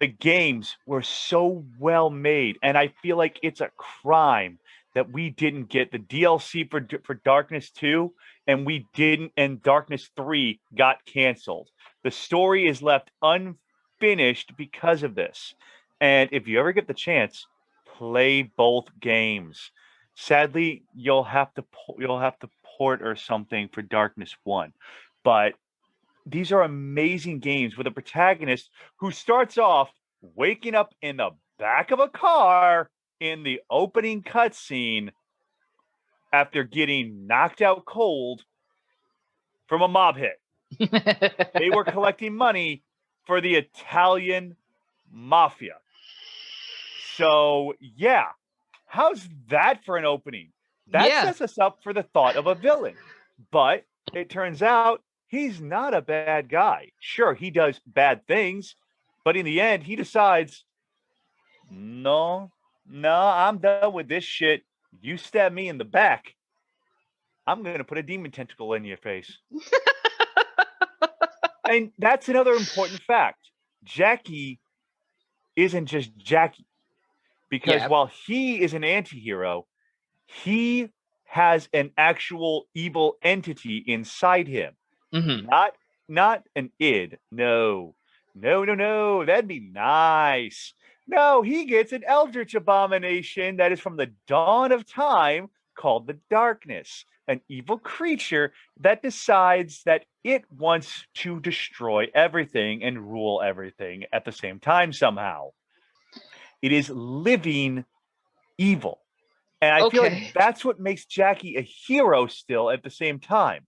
the games were so well made, and I feel like it's a crime that we didn't get the DLC for Darkness 2, and Darkness 3 got canceled. The story is left unfinished because of this. And if you ever get the chance, play both games. Sadly, you'll have to port or something for Darkness 1. But these are amazing games with a protagonist who starts off waking up in the back of a car in the opening cutscene after getting knocked out cold from a mob hit. They were collecting money for the Italian mafia. So, yeah. How's that for an opening? That sets us up for the thought of a villain. But it turns out he's not a bad guy. Sure, he does bad things, but in the end, he decides, no, I'm done with this shit. You stab me in the back, I'm going to put a demon tentacle in your face. And that's another important fact. Jackie isn't just Jackie. Because while he is an anti-hero, he has an actual evil entity inside him. Not an id. No. That'd be nice. No, he gets an eldritch abomination that is from the dawn of time called the Darkness, an evil creature that decides that it wants to destroy everything and rule everything at the same time somehow. It is living evil. And I feel like that's what makes Jackie a hero still at the same time,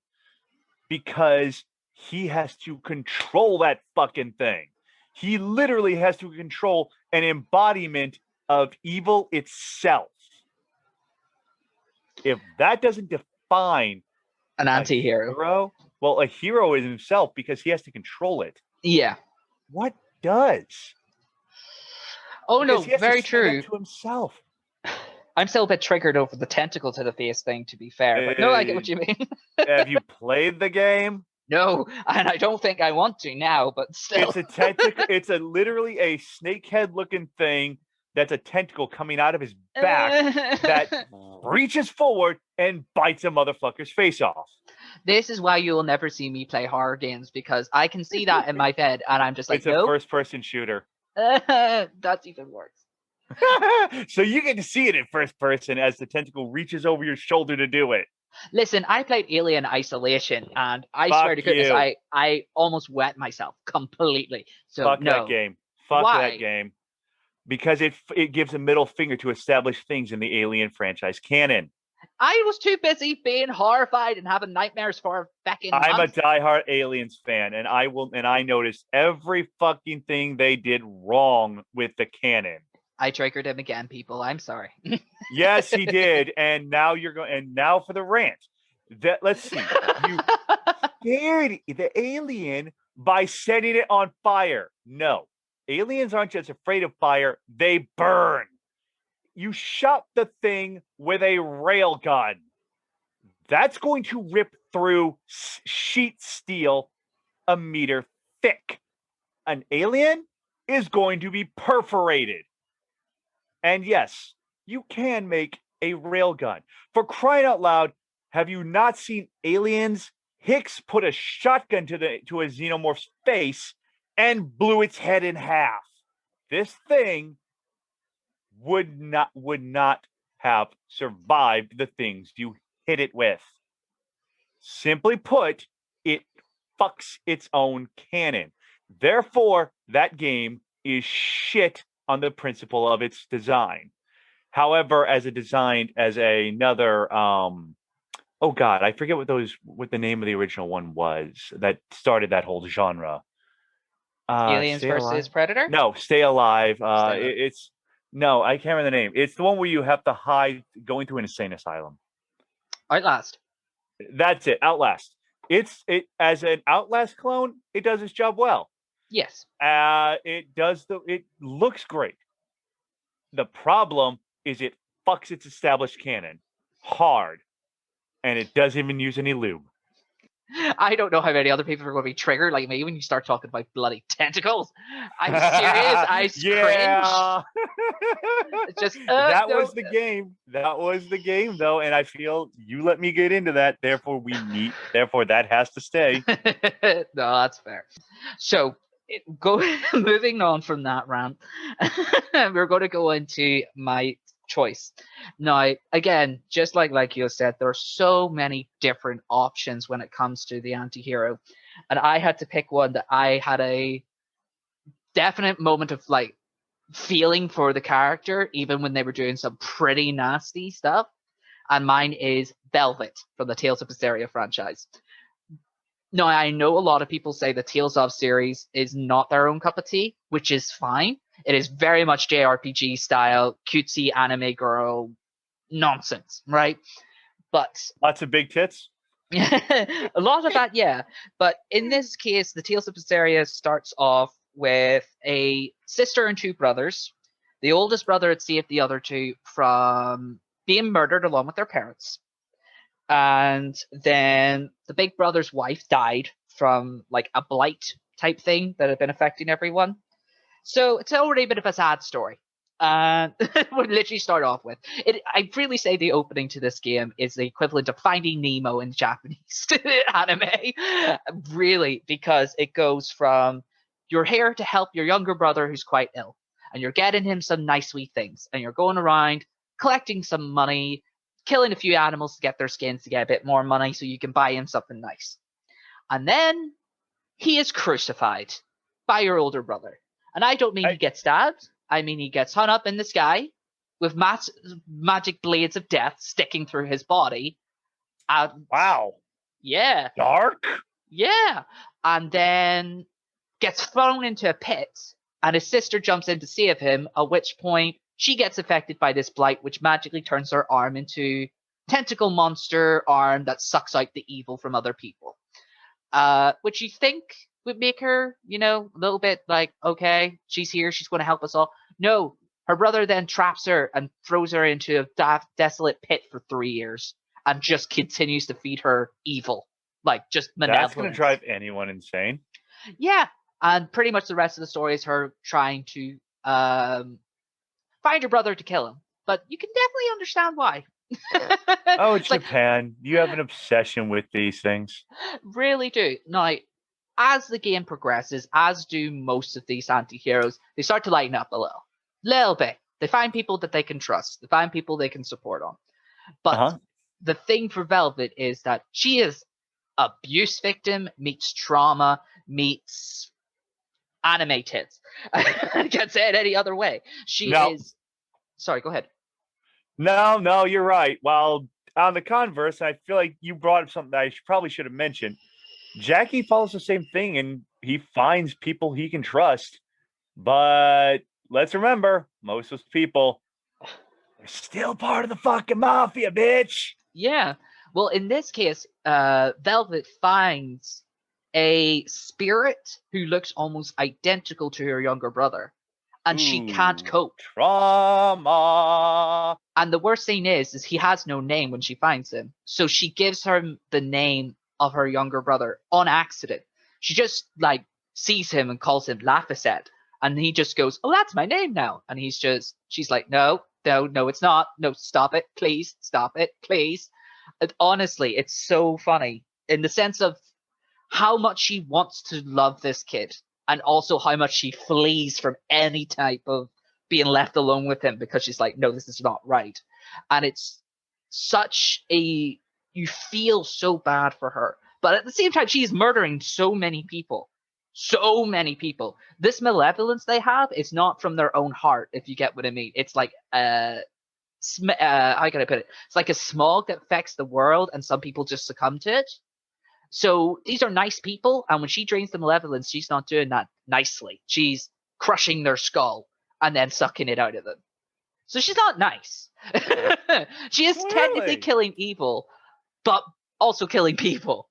because he has to control that fucking thing. He literally has to control an embodiment of evil itself. If that doesn't define an anti-hero, well, a hero is himself because he has to control it. Yeah. What does? Oh, no, very true. To himself. I'm still a bit triggered over the tentacle to the face thing, to be fair. But no, I get what you mean. Have you played the game? No, and I don't think I want to now, but still. It's a tentacle. It's literally a snakehead looking thing that's a tentacle coming out of his back that reaches forward and bites a motherfucker's face off. This is why you will never see me play horror games, because I can see that in my head and I'm just like, it's a first-person shooter. That's even worse. So you get to see it in first person as the tentacle reaches over your shoulder to do it. Listen, I played Alien Isolation, and I swear to goodness, I almost wet myself completely. So Fuck no. that game. Fuck Why? that game. Because it gives a middle finger to establish things in the Alien franchise canon. I was too busy being horrified and having nightmares for a fucking month. I'm a diehard Aliens fan, and I noticed every fucking thing they did wrong with the canon. I triggered him again, people. I'm sorry. Yes, he did. And now you're going. And now for the rant. Let's see. You scared the alien by setting it on fire. No, aliens aren't just afraid of fire; they burn. You shot the thing with a rail gun. That's going to rip through sheet steel a meter thick. An alien is going to be perforated. And yes, you can make a railgun. For crying out loud, have you not seen Aliens? Hicks put a shotgun to a xenomorph's face and blew its head in half. This thing would not have survived the things you hit it with. Simply put, it fucks its own canon. Therefore, that game is shit on the principle of its design. However, as another oh god, I forget what the name of the original one was that started that whole genre. Aliens versus Predator? No, Stay Alive. It's no, I can't remember the name. It's the one where you have to hide going to an insane asylum. Outlast. That's it. Outlast. It as an Outlast clone, it does its job well. Yes. It looks great. The problem is it fucks its established canon hard, and it doesn't even use any lube. I don't know how many other people are going to be triggered like me when you start talking about bloody tentacles. I'm serious. I cringe. Just was the game. That was the game, though, and I feel you let me get into that. Therefore, Therefore, that has to stay. No, that's fair. So, moving on from that rant, we're going to go into my choice. Now, again, just like you said, there are so many different options when it comes to the anti-hero, and I had to pick one that I had a definite moment of like feeling for the character, even when they were doing some pretty nasty stuff, and mine is Velvet from the Tales of Berseria franchise. Now, I know a lot of people say the Tales of series is not their own cup of tea, which is fine. It is very much JRPG style, cutesy anime girl nonsense, right? But lots of big tits. A lot of that, yeah. But in this case, the Tales of Berseria starts off with a sister and two brothers. The oldest brother had saved the other two from being murdered along with their parents. And then the big brother's wife died from like a blight type thing that had been affecting everyone. So it's already a bit of a sad story. And would literally start off with it. I really say the opening to this game is the equivalent of Finding Nemo in Japanese anime, really, because it goes from you're here to help your younger brother who's quite ill, and you're getting him some nice sweet things, and you're going around collecting some money, killing a few animals to get their skins to get a bit more money so you can buy him something nice. And then he is crucified by your older brother. And I don't mean he gets stabbed. I mean he gets hung up in the sky with magic blades of death sticking through his body. Wow. Yeah. Dark? Yeah. And then gets thrown into a pit, and his sister jumps in to save him, at which point she gets affected by this blight, which magically turns her arm into tentacle monster arm that sucks out the evil from other people. Which you think would make her, a little bit like, okay, she's here, she's going to help us all. No, her brother then traps her and throws her into a desolate pit for 3 years and just continues to feed her evil. Like, just malevolence. That's going to drive anyone insane. Yeah, and pretty much the rest of the story is her trying to find find your brother to kill him. But you can definitely understand why. Oh, It's like, Japan. You have an obsession with these things. really do. Now, as the game progresses, as do most of these anti-heroes, they start to lighten up a little bit. They find people that they can trust. They find people they can support on. But the thing for Velvet is that she is abuse victim meets trauma meets anime tits. I can't say it any other way. She is. Sorry, go ahead. No, you're right. Well, on the converse, I feel like you brought up something that I probably should have mentioned. Jackie follows the same thing, and he finds people he can trust. But let's remember, most of those people are still part of the fucking mafia, bitch. Yeah. Well, in this case, Velvet finds a spirit who looks almost identical to her younger brother. And she can't cope. Trauma. And the worst thing is he has no name when she finds him. So she gives her the name of her younger brother on accident. She just like sees him and calls him Laphicet. And he just goes, "Oh, that's my name now." And she's like, no, it's not. No, stop it, please. Stop it, please. And honestly, it's so funny in the sense of how much she wants to love this kid. And also how much she flees from any type of being left alone with him because she's like, no, this is not right. And it's such a, you feel so bad for her. But at the same time, she's murdering so many people. So many people. This malevolence they have is not from their own heart, if you get what I mean. It's like, how can I put it? It's like a smog that affects the world and some people just succumb to it. So these are nice people, and when she drains the malevolence, she's not doing that nicely. She's crushing their skull and then sucking it out of them. So she's not nice. She is technically killing evil, but also killing people.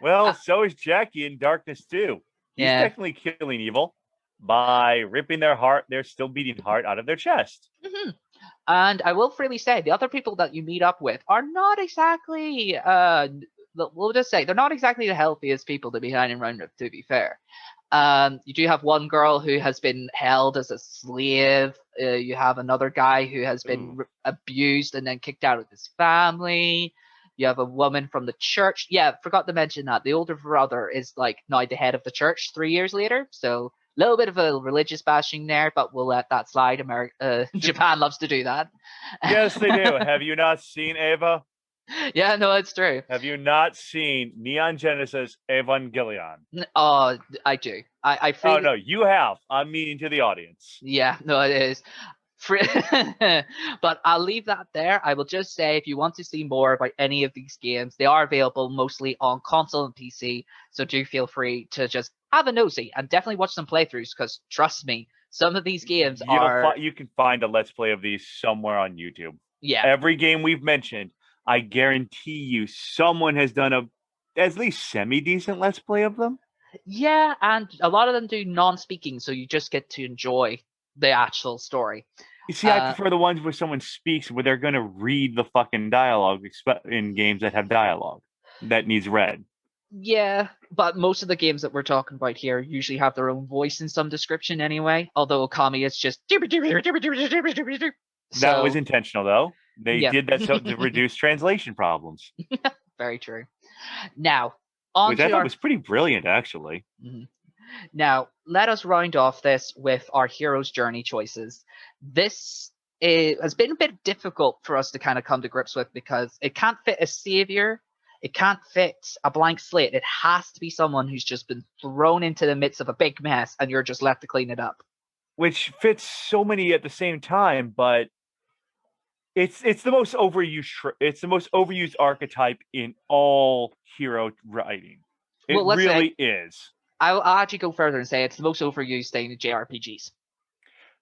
Well, so is Jackie in Darkness 2. He's technically killing evil by ripping their still beating heart out of their chest. Mm-hmm. And I will freely say, the other people that you meet up with are not exactly... we'll just say they're not exactly the healthiest people to be hanging around with, to be fair. You do have one girl who has been held as a slave. You have another guy who has been abused and then kicked out of his family. You have a woman from the church. Yeah, forgot to mention that. The older brother is like now the head of the church 3 years later. So a little bit of a religious bashing there, but we'll let that slide. Japan loves to do that. Yes, they do. Have you not seen Eva? Yeah, no, it's true. Have you not seen Neon Genesis Evangelion? Oh, I do. Oh, no, you have. I'm meaning to the audience. Yeah, no, it is. But I'll leave that there. I will just say, if you want to see more about any of these games, they are available mostly on console and PC. So do feel free to just have a nosy and definitely watch some playthroughs, because trust me, some of these games you can find a Let's Play of these somewhere on YouTube. Yeah. Every game we've mentioned, I guarantee you someone has done a at least semi-decent Let's Play of them. Yeah, and a lot of them do non-speaking, so you just get to enjoy the actual story. You see, I prefer the ones where someone speaks, where they're going to read the fucking dialogue in games that have dialogue that needs read. Yeah, but most of the games that we're talking about here usually have their own voice in some description anyway, although Okami is just... That was intentional, though. They did that to reduce translation problems. Very true. Now, which I thought was pretty brilliant, actually. Mm-hmm. Now, let us round off this with our hero's journey choices. This has been a bit difficult for us to kind of come to grips with, because it can't fit a savior. It can't fit a blank slate. It has to be someone who's just been thrown into the midst of a big mess and you're just left to clean it up. Which fits so many at the same time, but it's the most overused archetype in all hero writing. It really is. I'll actually go further and say it's the most overused thing in JRPGs.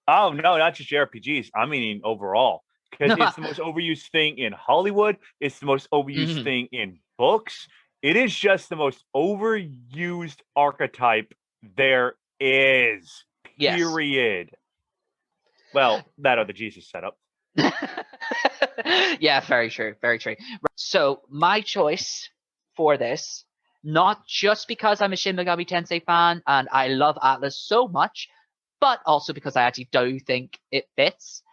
Oh, no, not just JRPGs. I mean overall. Because it's the most overused thing in Hollywood. It's the most overused thing in books. It is just the most overused archetype there is. Period. Yes. Well, that or the Jesus setup. Yeah, very true. Very true. So my choice for this, not just because I'm a Shin Megami Tensei fan and I love Atlas so much, but also because I actually do think it fits,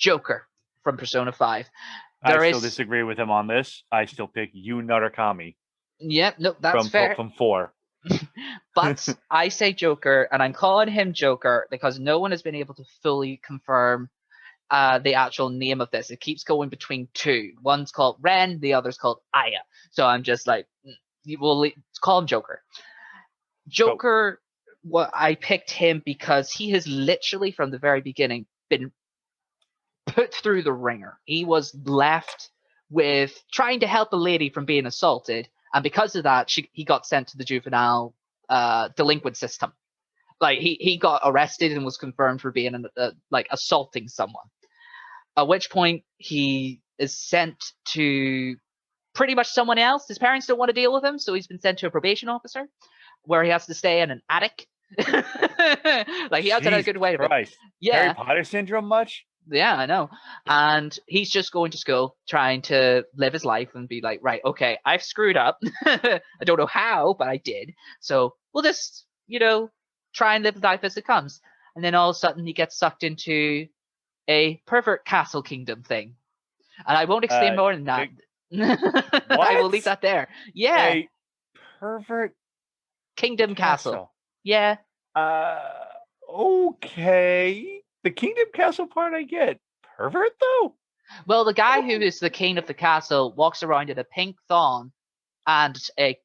Joker from Persona 5. I still disagree with him on this. I still pick Yu Narakami. Yep, no, that's fair. From 4. But I say Joker, and I'm calling him Joker because no one has been able to fully confirm the actual name of this. It keeps going between two. One's called Ren, the other's called Aya. So I'm just like, we'll call him Joker. Joker, I picked him because he has literally from the very beginning been put through the ringer. He was left with trying to help a lady from being assaulted, and because of that, he got sent to the juvenile delinquent system. Like he got arrested and was confirmed for being like assaulting someone. At which point he is sent to pretty much someone else. His parents don't want to deal with him, so he's been sent to a probation officer where he has to stay in an attic. Like he has a good way of it. Yeah. Harry Potter syndrome much? Yeah, I know. And he's just going to school, trying to live his life and be like, right, okay, I've screwed up. I don't know how, but I did. So we'll just, try and live life as it comes. And then all of a sudden he gets sucked into a pervert castle kingdom thing. And I won't explain more than that. I will leave that there. Yeah. A pervert kingdom castle. Yeah. Okay. The kingdom castle part I get. Pervert though? Well, the guy who is the king of the castle walks around in a pink thong and a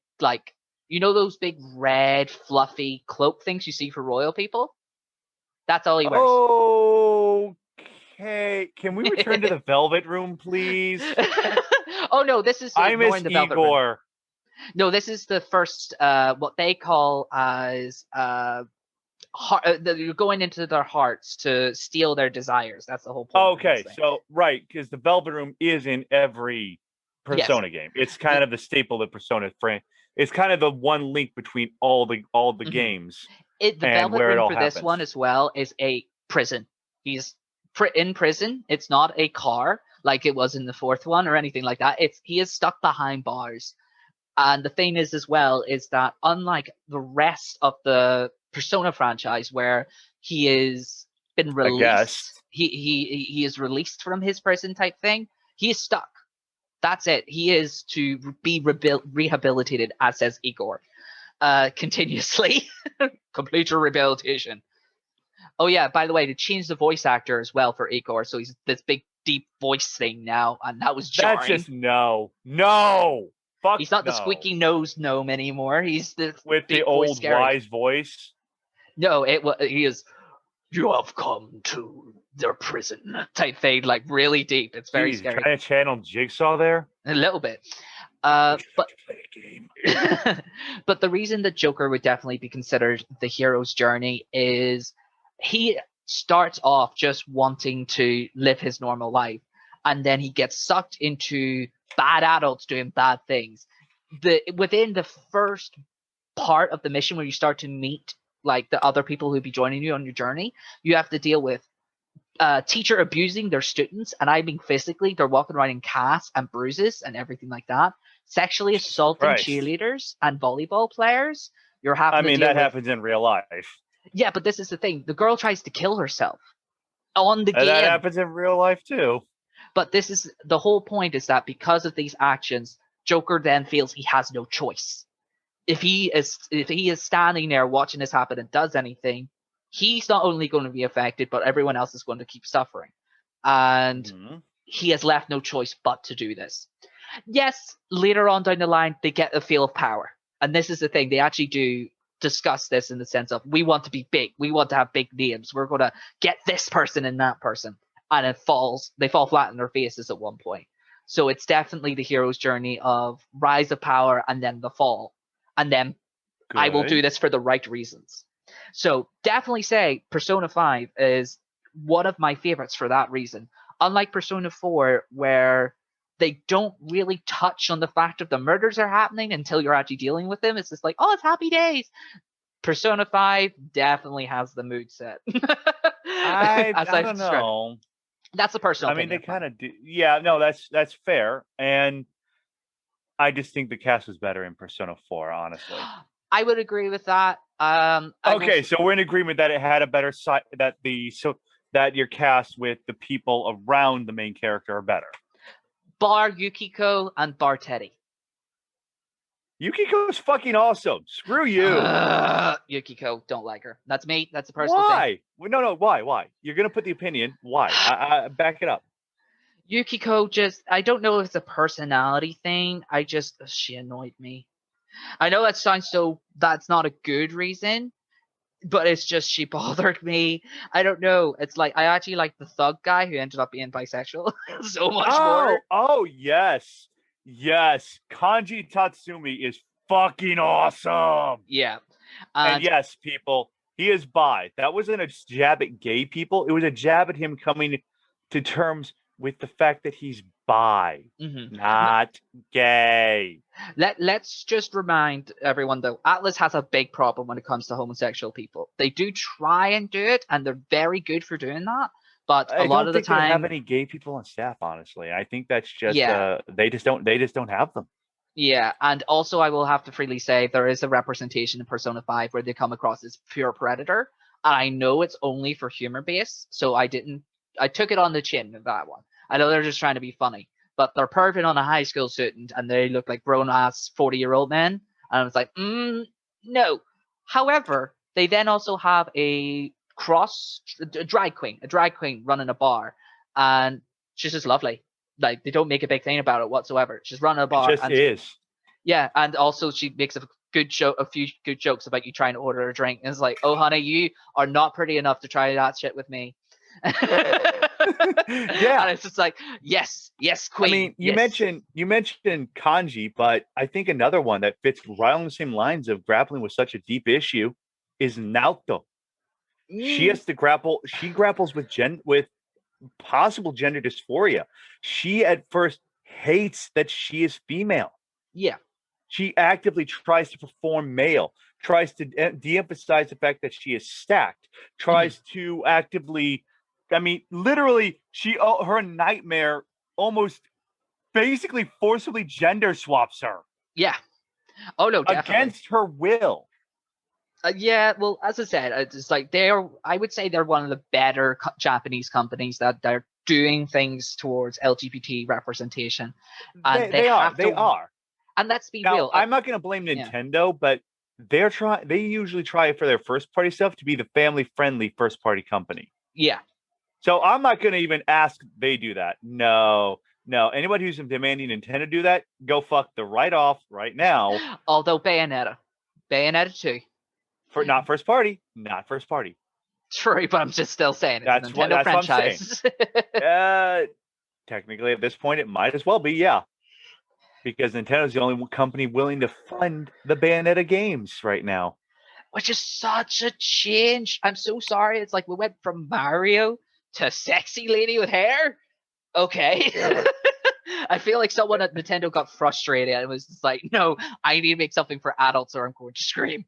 those big red fluffy cloak things you see for royal people? That's all he wears. Okay. Can we return to the Velvet Room, please? Oh no, this is I miss the Velvet Igor. Room. No, this is the first what they call as you're going into their hearts to steal their desires. That's the whole point. Okay, so right, because the Velvet Room is in every Persona game. It's kind of the staple of Persona frame. It's kind of the one link between all the games. The Velvet Room for this one as well is a prison. He's in prison. It's not a car like it was in the fourth one or anything like that. He is stuck behind bars. And the thing is as well is that unlike the rest of the Persona franchise where he has been released, he is released from his prison type thing, he is stuck. That's it. He is to be rehabilitated, as says Igor, continuously. Complete your rehabilitation. Oh yeah, by the way, they changed the voice actor as well for Igor, so he's this big deep voice thing now, and that was jarring. That's just no. Fuck, he's not the squeaky nose gnome anymore. He's the with the old wise voice. No, he is. You have come to their prison type thing, like really deep. It's very scary. Kind of channel Jigsaw there. A little bit, but play a game. But the reason that Joker would definitely be considered the hero's journey is he starts off just wanting to live his normal life, and then he gets sucked into bad adults doing bad things. Within the first part of the mission where you start to meet like the other people who'll be joining you on your journey, you have to deal with teacher abusing their students, and I mean physically. They're walking around in casts and bruises and everything like that. Sexually assaulting cheerleaders and volleyball players. That happens in real life. Yeah, but this is the thing. The girl tries to kill herself on the game. That happens in real life too. But this is the whole point, is that because of these actions, Joker then feels he has no choice. If he is standing there watching this happen and does anything, he's not only going to be affected, but everyone else is going to keep suffering. And he has left no choice but to do this. Yes, later on down the line, they get a feel of power. And this is the thing. They actually do discuss this in the sense of, we want to be big. We want to have big names. We're going to get this person and that person. And they fall flat on their faces at one point. So it's definitely the hero's journey of rise of power and then the fall. And then I will do this for the right reasons. So definitely say Persona 5 is one of my favorites for that reason. Unlike Persona 4, where they don't really touch on the fact of the murders are happening until you're actually dealing with them. It's just like, oh, it's happy days. Persona 5 definitely has the mood set. I don't know. That's a personal opinion. They kind of do. Yeah, no, that's fair. And I just think the cast was better in Persona 4, honestly. I would agree with that. Okay, so we're in agreement that it had a better side, that the that your cast with the people around the main character are better. Bar Yukiko and Bar Teddy. Yukiko's fucking awesome. Screw you. Yukiko, don't like her. That's me. That's a personal Why? thing. No, why? You're gonna put the opinion. Why? I back it up. Yukiko I don't know if it's a personality thing. She annoyed me. I know that's not a good reason, but it's just she bothered me. I don't know. It's like I actually like the thug guy who ended up being bisexual so much more. Oh, yes. Yes. Kanji Tatsumi is fucking awesome. Yeah. And yes, people, he is bi. That wasn't a jab at gay people. It was a jab at him coming to terms with the fact that he's bi, not gay. Let's just remind everyone, though, Atlas has a big problem when it comes to homosexual people. They do try and do it, and they're very good for doing that. But a lot of the time, they have any gay people on staff. Honestly, I think that's just they just don't have them. Yeah, and also I will have to freely say there is a representation in Persona 5 where they come across as pure predator, and I know it's only for humor base, so I took it on the chin with that one. I know they're just trying to be funny, but they're perfect on a high school student, and they look like grown-ass 40-year-old men, and I was like, no. However, they then also have a drag queen running a bar, and she's just lovely. Like, they don't make a big thing about it whatsoever. She's running a bar. It just is. Yeah, and also she makes a few good jokes about you trying to order a drink. And it's like, oh, honey, you are not pretty enough to try that shit with me. Yeah, and it's just like, yes, queen. I mean, yes. you mentioned Kanji, but I think another one that fits right on the same lines of grappling with such a deep issue is Naoto. She has to grapple. She grapples with possible gender dysphoria. She at first hates that she is female. Yeah. She actively tries to perform male, tries to de-emphasize the fact that she is stacked, tries to actively, I mean, literally, her nightmare almost basically forcibly gender swaps her. Yeah. Oh, no, definitely. Against her will. Yeah, well, as I said, it's like I would say they're one of the better Japanese companies that they're doing things towards LGBT representation. And they are. And let's be real. I'm not going to blame Nintendo, but they usually try for their first party stuff to be the family friendly first party company. Yeah. So I'm not going to even ask they do that. No. Anybody who's demanding Nintendo do that, go fuck the right off right now. Although Bayonetta 2. Not first party. True, but I'm just still saying it's a Nintendo franchise. Technically, at this point, it might as well be, yeah. Because Nintendo's the only company willing to fund the Bayonetta games right now. Which is such a change. I'm so sorry. It's like we went from Mario to sexy lady with hair. Okay. I feel like someone at Nintendo got frustrated and was just like, no, I need to make something for adults or I'm going to scream.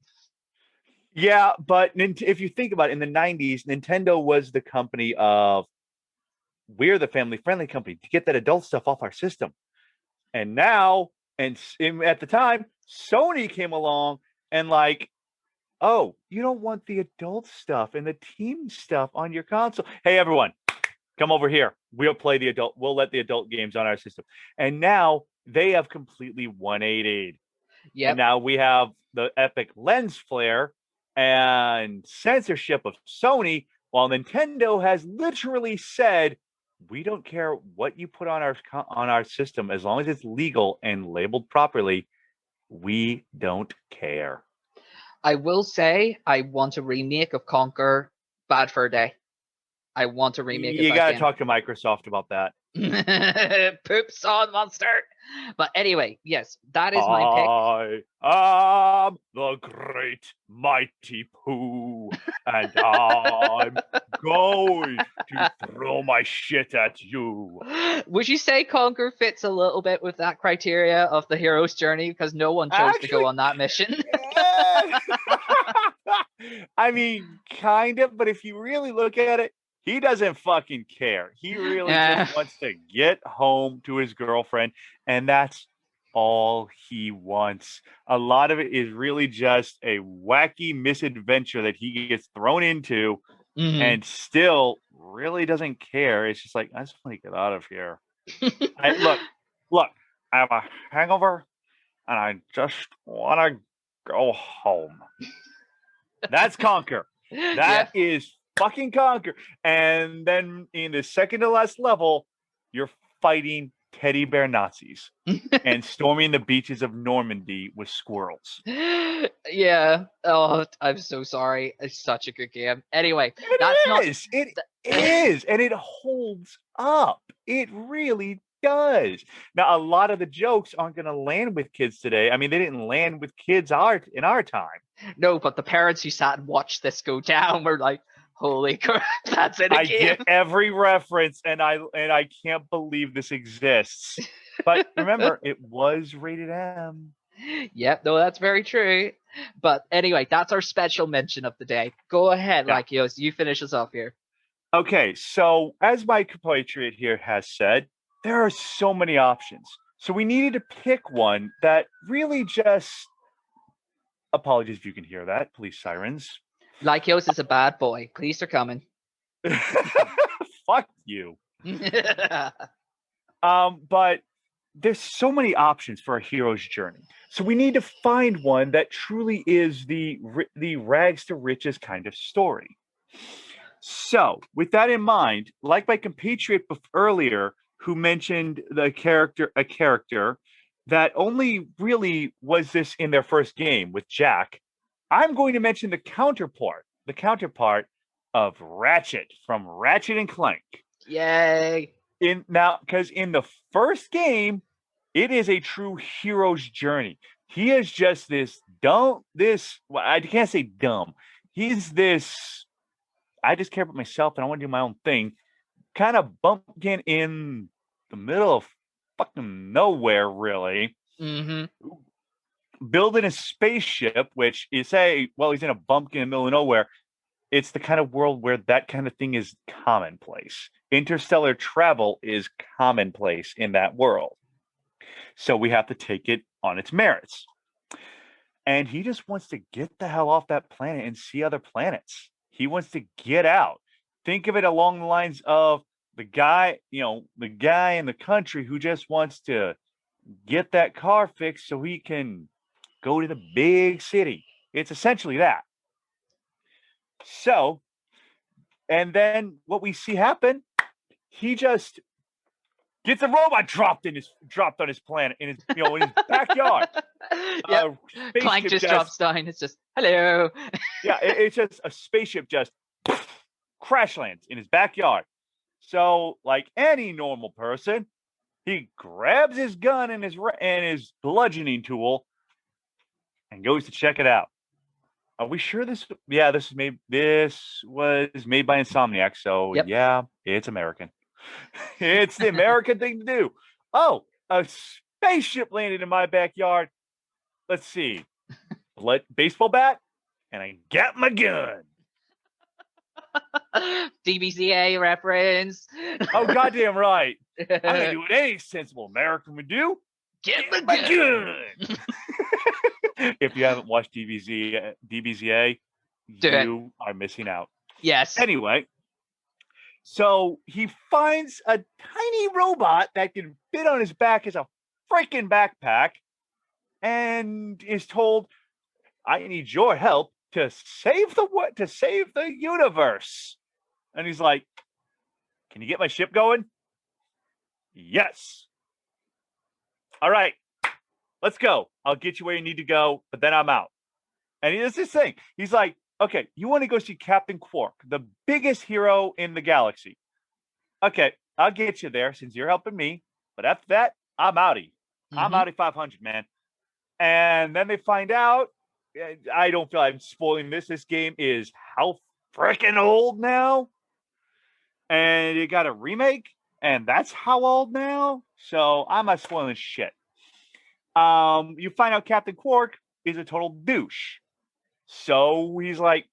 Yeah, but if you think about it, in the 90s, Nintendo was the company of, we're the family-friendly company to get that adult stuff off our system. And now, at the time, Sony came along and like, oh, you don't want the adult stuff and the teen stuff on your console. Hey, everyone, come over here. We'll let the adult games on our system. And now they have completely 180'd. Yeah. And now we have the epic lens flare and censorship of Sony, while Nintendo has literally said, we don't care what you put on our system as long as it's legal and labeled properly. We don't care. I will say I want a remake of Conquer Bad Fur Day. I want a remake. You got to talk to Microsoft about that. Poops on monster. But anyway, yes, that is my pick. I am the great mighty Pooh, and I'm going to throw my shit at you. Would you say Conquer fits a little bit with that criteria of the hero's journey? Because no one chose to go on that mission. I mean, kind of, but if you really look at it, he doesn't fucking care. He really just wants to get home to his girlfriend, and that's all he wants. A lot of it is really just a wacky misadventure that he gets thrown into and still really doesn't care. It's just like, I just want to get out of here. Look, I have a hangover and I just want to go home. That's Conquer. That is fucking Conquer. And then in the second to last level, you're fighting teddy bear Nazis and storming the beaches of Normandy with squirrels. Yeah. Oh, I'm so sorry. It's such a good game. Anyway, It is, and it holds up. It really does. Now, a lot of the jokes aren't going to land with kids today. I mean, they didn't land with kids in our time. No, but the parents who sat and watched this go down were like, "Holy crap, that's in a game." I get every reference, and I can't believe this exists. But remember, it was rated M. Yep, no, that's very true. But anyway, that's our special mention of the day. Go ahead, Lykios, you finish us off here. Okay, so as my compatriot here has said, there are so many options. So we needed to pick one that really just... Apologies if you can hear that, police sirens. Lykios is a bad boy. Police are coming. Fuck you. But there's so many options for a hero's journey. So we need to find one that truly is the rags to riches kind of story. So with that in mind, like my compatriot earlier, who mentioned a character that only really was this in their first game with Jack, I'm going to mention the counterpart of Ratchet from Ratchet and Clank. Yay! Because in the first game, it is a true hero's journey. He is just I can't say dumb. He's this, I just care about myself and I want to do my own thing, kind of bumpkin in the middle of fucking nowhere, really. Mm-hmm. Building a spaceship, which he's in a bumpkin in the middle of nowhere. It's the kind of world where that kind of thing is commonplace. Interstellar travel is commonplace in that world. So we have to take it on its merits. And he just wants to get the hell off that planet and see other planets. He wants to get out. Think of it along the lines of the guy in the country who just wants to get that car fixed so he can go to the big city. It's essentially that. So, and then what we see happen, he just gets a robot dropped on his planet in his backyard. Clank just drops down. It's just hello. It's just a spaceship just crash lands in his backyard. So, like any normal person, he grabs his gun and his bludgeoning tool and goes to check it out. Are we sure this? Yeah, this was made by Insomniac, so yeah, it's American. It's the American thing to do. Oh, a spaceship landed in my backyard. Let's see, baseball bat, and I got my gun. DBZA reference. Oh, goddamn right. I'm gonna do what any sensible American would do. Get my gun. If you haven't watched DBZA, you are missing out. Yes. Anyway, so he finds a tiny robot that can fit on his back as a freaking backpack and is told, I need your help to save the universe. And he's like, can you get my ship going? Yes. All right. Let's go. I'll get you where you need to go, but then I'm out. And he does this thing. He's like, okay, you want to go see Captain Quark, the biggest hero in the galaxy. Okay, I'll get you there since you're helping me. But after that, I'm outie. Mm-hmm. I'm outie 500, man. And then they find out, I don't feel I'm spoiling this. This game is how freaking old now. And it got a remake, and that's how old now. So I'm not spoiling shit. You find out Captain Quark is a total douche. So he's like,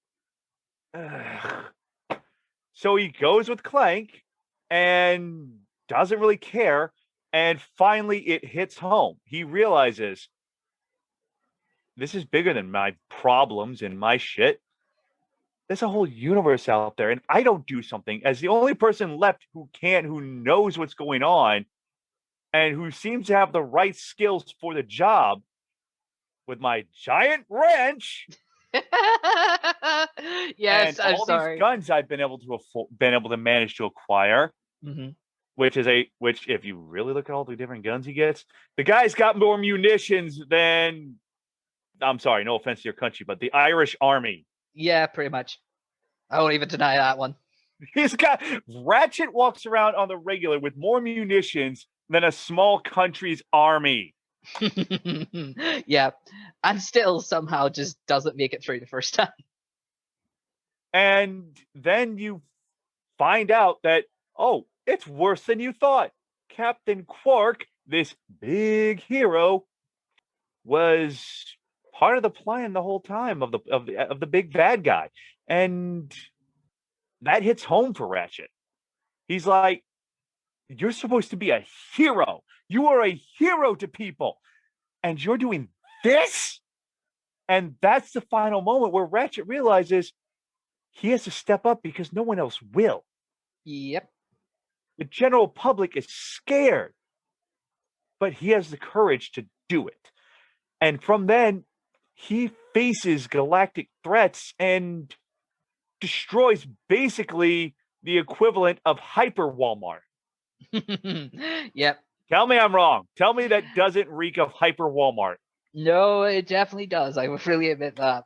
ugh. So he goes with Clank and doesn't really care. And finally it hits home. He realizes this is bigger than my problems and my shit. there's a whole universe out there, and I don't do something as the only person left who knows what's going on, and who seems to have the right skills for the job with my giant wrench. Yes, and I'm all sorry. these guns I've been able to manage to acquire, which if you really look at all the different guns he gets, the guy's got more munitions than, I'm sorry, no offense to your country, but the Irish army. Yeah, pretty much. I won't even deny that one. Ratchet walks around on the regular with more munitions than a small country's army. Yeah, and still somehow just doesn't make it through the first time. And then you find out that, oh, it's worse than you thought. Captain Quark, this big hero, was part of the plan the whole time of the big bad guy. And that hits home for Ratchet. He's like, you're supposed to be a hero. You are a hero to people. And you're doing this? And that's the final moment where Ratchet realizes he has to step up because no one else will. Yep. The general public is scared, but he has the courage to do it. And from then, he faces galactic threats and destroys basically the equivalent of Hyper Walmart. Yep. Tell me I'm wrong. Tell me that doesn't reek of Hyper Walmart. No, it definitely does. I would really admit that.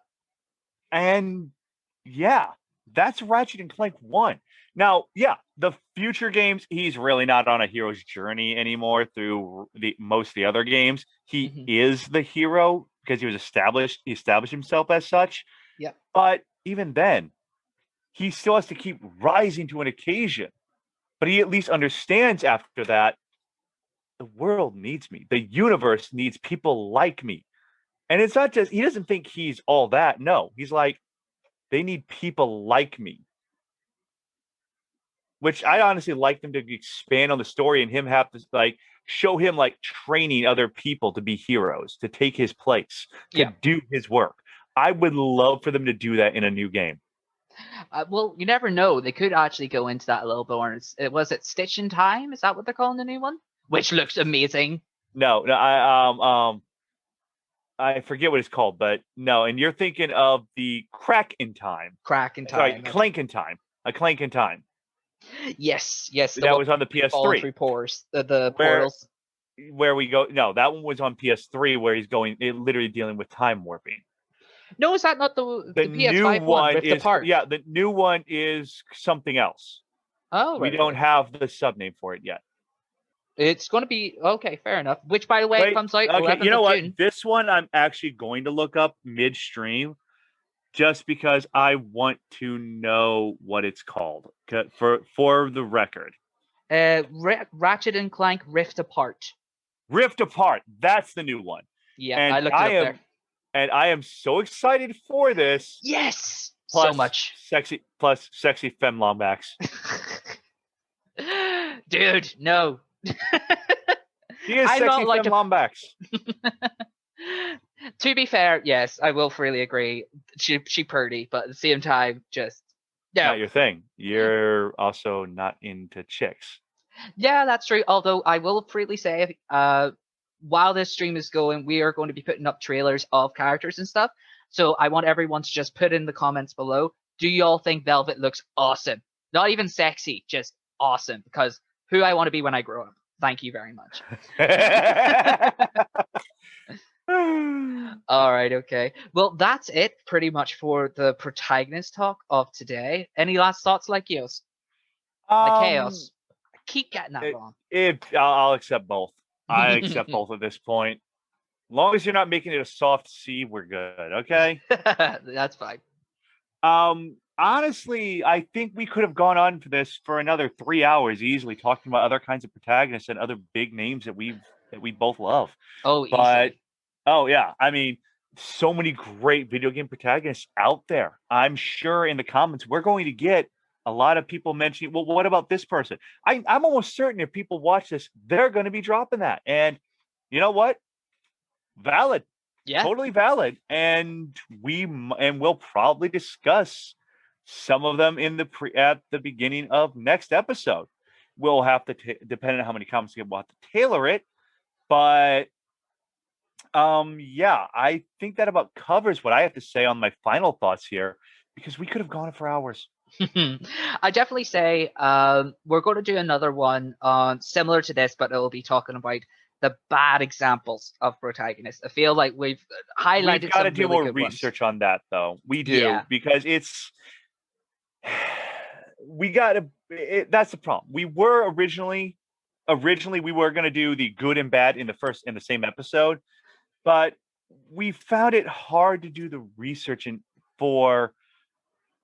And yeah, that's Ratchet and Clank 1. Now, yeah, the future games, he's really not on a hero's journey anymore through most of the other games. He is the hero because he established himself as such. Yep. But even then, he still has to keep rising to an occasion. But he at least understands after that, the world needs me. The universe needs people like me. And it's not just, he doesn't think he's all that. No, he's like, they need people like me. Which I honestly like them to expand on the story and him have to like show him like training other people to be heroes, to take his place, to do his work. I would love for them to do that in a new game. Well, you never know. They could actually go into that a little bit more. Was it Stitch in Time? Is that what they're calling the new one? Which looks amazing. No, I forget what it's called, but no. And you're thinking of the Crack in Time. Crack in Time. Sorry, Clank in Time. A Clank in Time. Yes. That was on the PS3. Through pores, the portals. Where we go? No, that one was on PS3, where he's going, literally dealing with time warping. No, is that not the PS5 one? Rift Apart? Yeah, the new one is something else. Oh, we don't have the sub name for it yet. It's going to be okay. Fair enough. Which, by the way, comes out. Okay, you know what? June. This one I'm actually going to look up midstream, just because I want to know what it's called for the record. Ratchet and Clank Rift Apart. Rift Apart. That's the new one. Yeah, and I looked it up there. And I am so excited for this. Yes, plus so much. Sexy femme lombax. Dude, no. She is sexy femme lombax. To be fair, yes, I will freely agree. She pretty, but at the same time, just no. Not your thing. You're also not into chicks. Yeah, that's true. Although I will freely say, while this stream is going, we are going to be putting up trailers of characters and stuff. So I want everyone to just put in the comments below, do y'all think Velvet looks awesome? Not even sexy, just awesome. Because who I want to be when I grow up. Thank you very much. All right, okay. Well, that's it pretty much for the protagonist talk of today. Any last thoughts, like yours? The chaos. I keep getting that wrong. I'll accept both. I accept both at this point. As long as you're not making it a soft C, we're good. Okay. That's fine. Honestly, I think we could have gone on for this for another 3 hours easily, talking about other kinds of protagonists and other big names that we both love. Oh, easily. Oh yeah, I mean, so many great video game protagonists out there. I'm sure in the comments we're going to get a lot of people mentioning, well, what about this person? I'm almost certain if people watch this, they're going to be dropping that. And you know what? Valid. Yeah. Totally valid. And we'll probably discuss Some of them at the beginning of next episode. We'll have to, depending on how many comments we get, we'll have to tailor it. But yeah, I think that about covers what I have to say on my final thoughts here, because we could have gone for hours. I definitely say we're going to do another one similar to this, but it'll be talking about the bad examples of protagonists. I feel like we've highlighted. We've got to do more research on that, though. We do, because it's that's the problem. We were originally we were going to do the good and bad in the same episode, but we found it hard to do the research for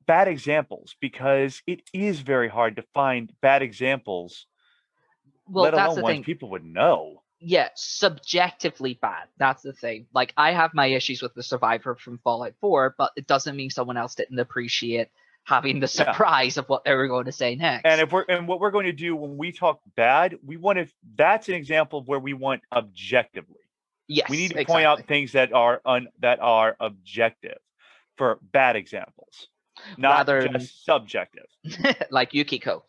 bad examples, because it is very hard to find bad examples, let alone ones people would know. Yeah, subjectively bad. That's the thing. Like, I have my issues with the survivor from Fallout 4, but it doesn't mean someone else didn't appreciate having the surprise of what they were going to say next. And what we're going to do when we talk bad, that's an example of where we want objectively. Yes, we need to point out things that are objective for bad examples. Not just subjective. Like Yukiko.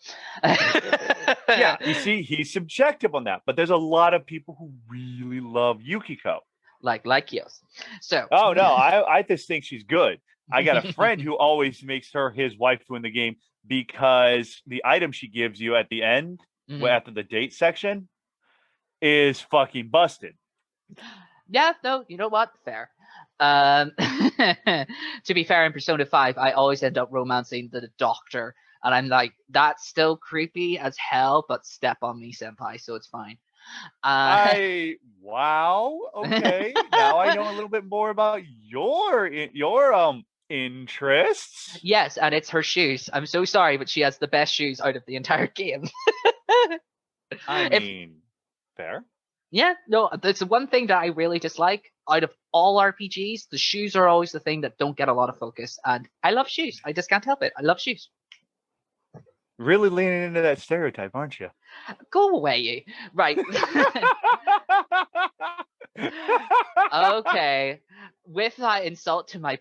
Yeah, you see, he's subjective on that. But there's a lot of people who really love Yukiko. Like Yos. So. Oh, no, I just think she's good. I got a friend who always makes her his waifu in the game because the item she gives you at the end, after the date section, is fucking busted. Yeah, no, you know what? Fair. To be fair, in Persona 5, I always end up romancing the doctor, and I'm like, that's still creepy as hell, but step on me, senpai, so it's fine. Wow. Okay. Now I know a little bit more about your interests. Yes, and it's her shoes. I'm so sorry, but she has the best shoes out of the entire game. Fair. Yeah, no, that's the one thing that I really dislike. Out of all RPGs, the shoes are always the thing that don't get a lot of focus. And I love shoes. I just can't help it. I love shoes. Really leaning into that stereotype, aren't you? Go away, you. Right. Okay. With that insult to my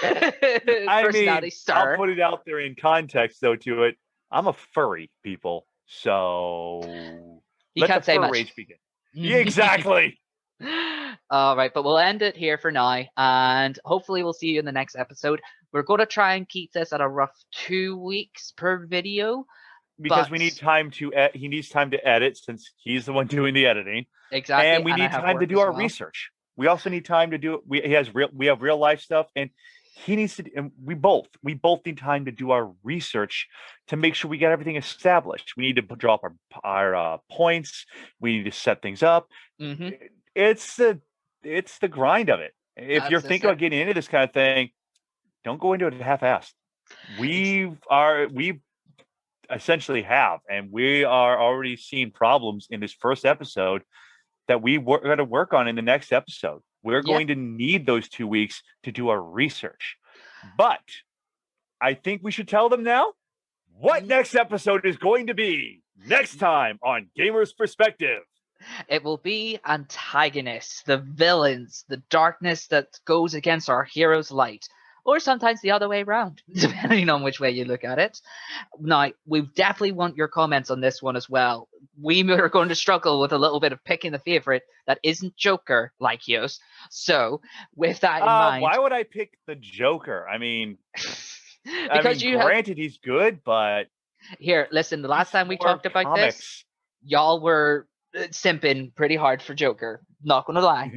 personality, sir. I'll put it out there in context, though, to it. I'm a furry, people. So you can't say much. Rage begin. Yeah, exactly. All right, but we'll end it here for now, and hopefully we'll see you in the next episode. We're going to try and keep this at a rough 2 weeks per video. Because we need time he needs time to edit, since he's the one doing the editing. Exactly. And we need time to do our research. We also need time to do it. We have real life stuff, and he needs to, and we both need time to do our research to make sure we get everything established. We need to draw up our points. We need to set things up. Mm-hmm. It's the grind of it. If you're thinking about getting into this kind of thing, don't go into it half-assed. We essentially have, and we are already seeing problems in this first episode that we're going to work on in the next episode. We're going to need those 2 weeks to do our research. But I think we should tell them now what next episode is going to be next time on Gamer's Perspective. It will be antagonists, the villains, the darkness that goes against our hero's light. Or sometimes the other way around, depending on which way you look at it. Now, we definitely want your comments on this one as well. We are going to struggle with a little bit of picking the favorite that isn't Joker, like yours. So, with that in mind... Why would I pick the Joker? I mean, granted, he's good, but... Here, listen, the last time we talked about this, y'all were simping pretty hard for Joker. Not gonna lie.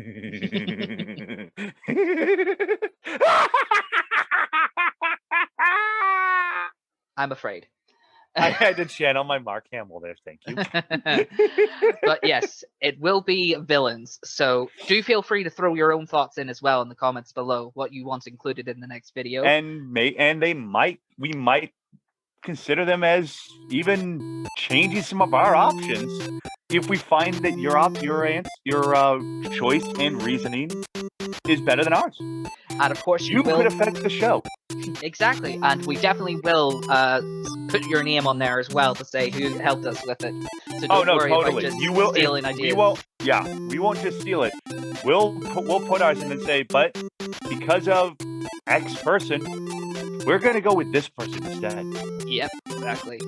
I'm afraid. I had to channel my Mark Hamill there. Thank you. But yes, it will be villains. So do feel free to throw your own thoughts in as well in the comments below, what you want included in the next video. And we might consider them as even changing some of our options if we find that your choice and reasoning is better than ours. And of course, you could affect the show. Exactly, and we definitely will put your name on there as well to say who helped us with it. So don't worry about just stealing ideas. We won't just steal it. We'll put ours in and say, but because of X person, we're going to go with this person instead. Yep, exactly.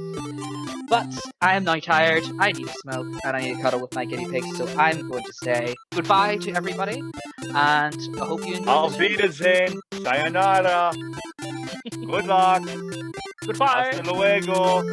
But I am now tired, I need to smoke, and I need to cuddle with my guinea pigs, so I'm going to say goodbye to everybody, and I hope you enjoyed Auf Wiedersehen, sayonara, good luck, Goodbye! hasta luego.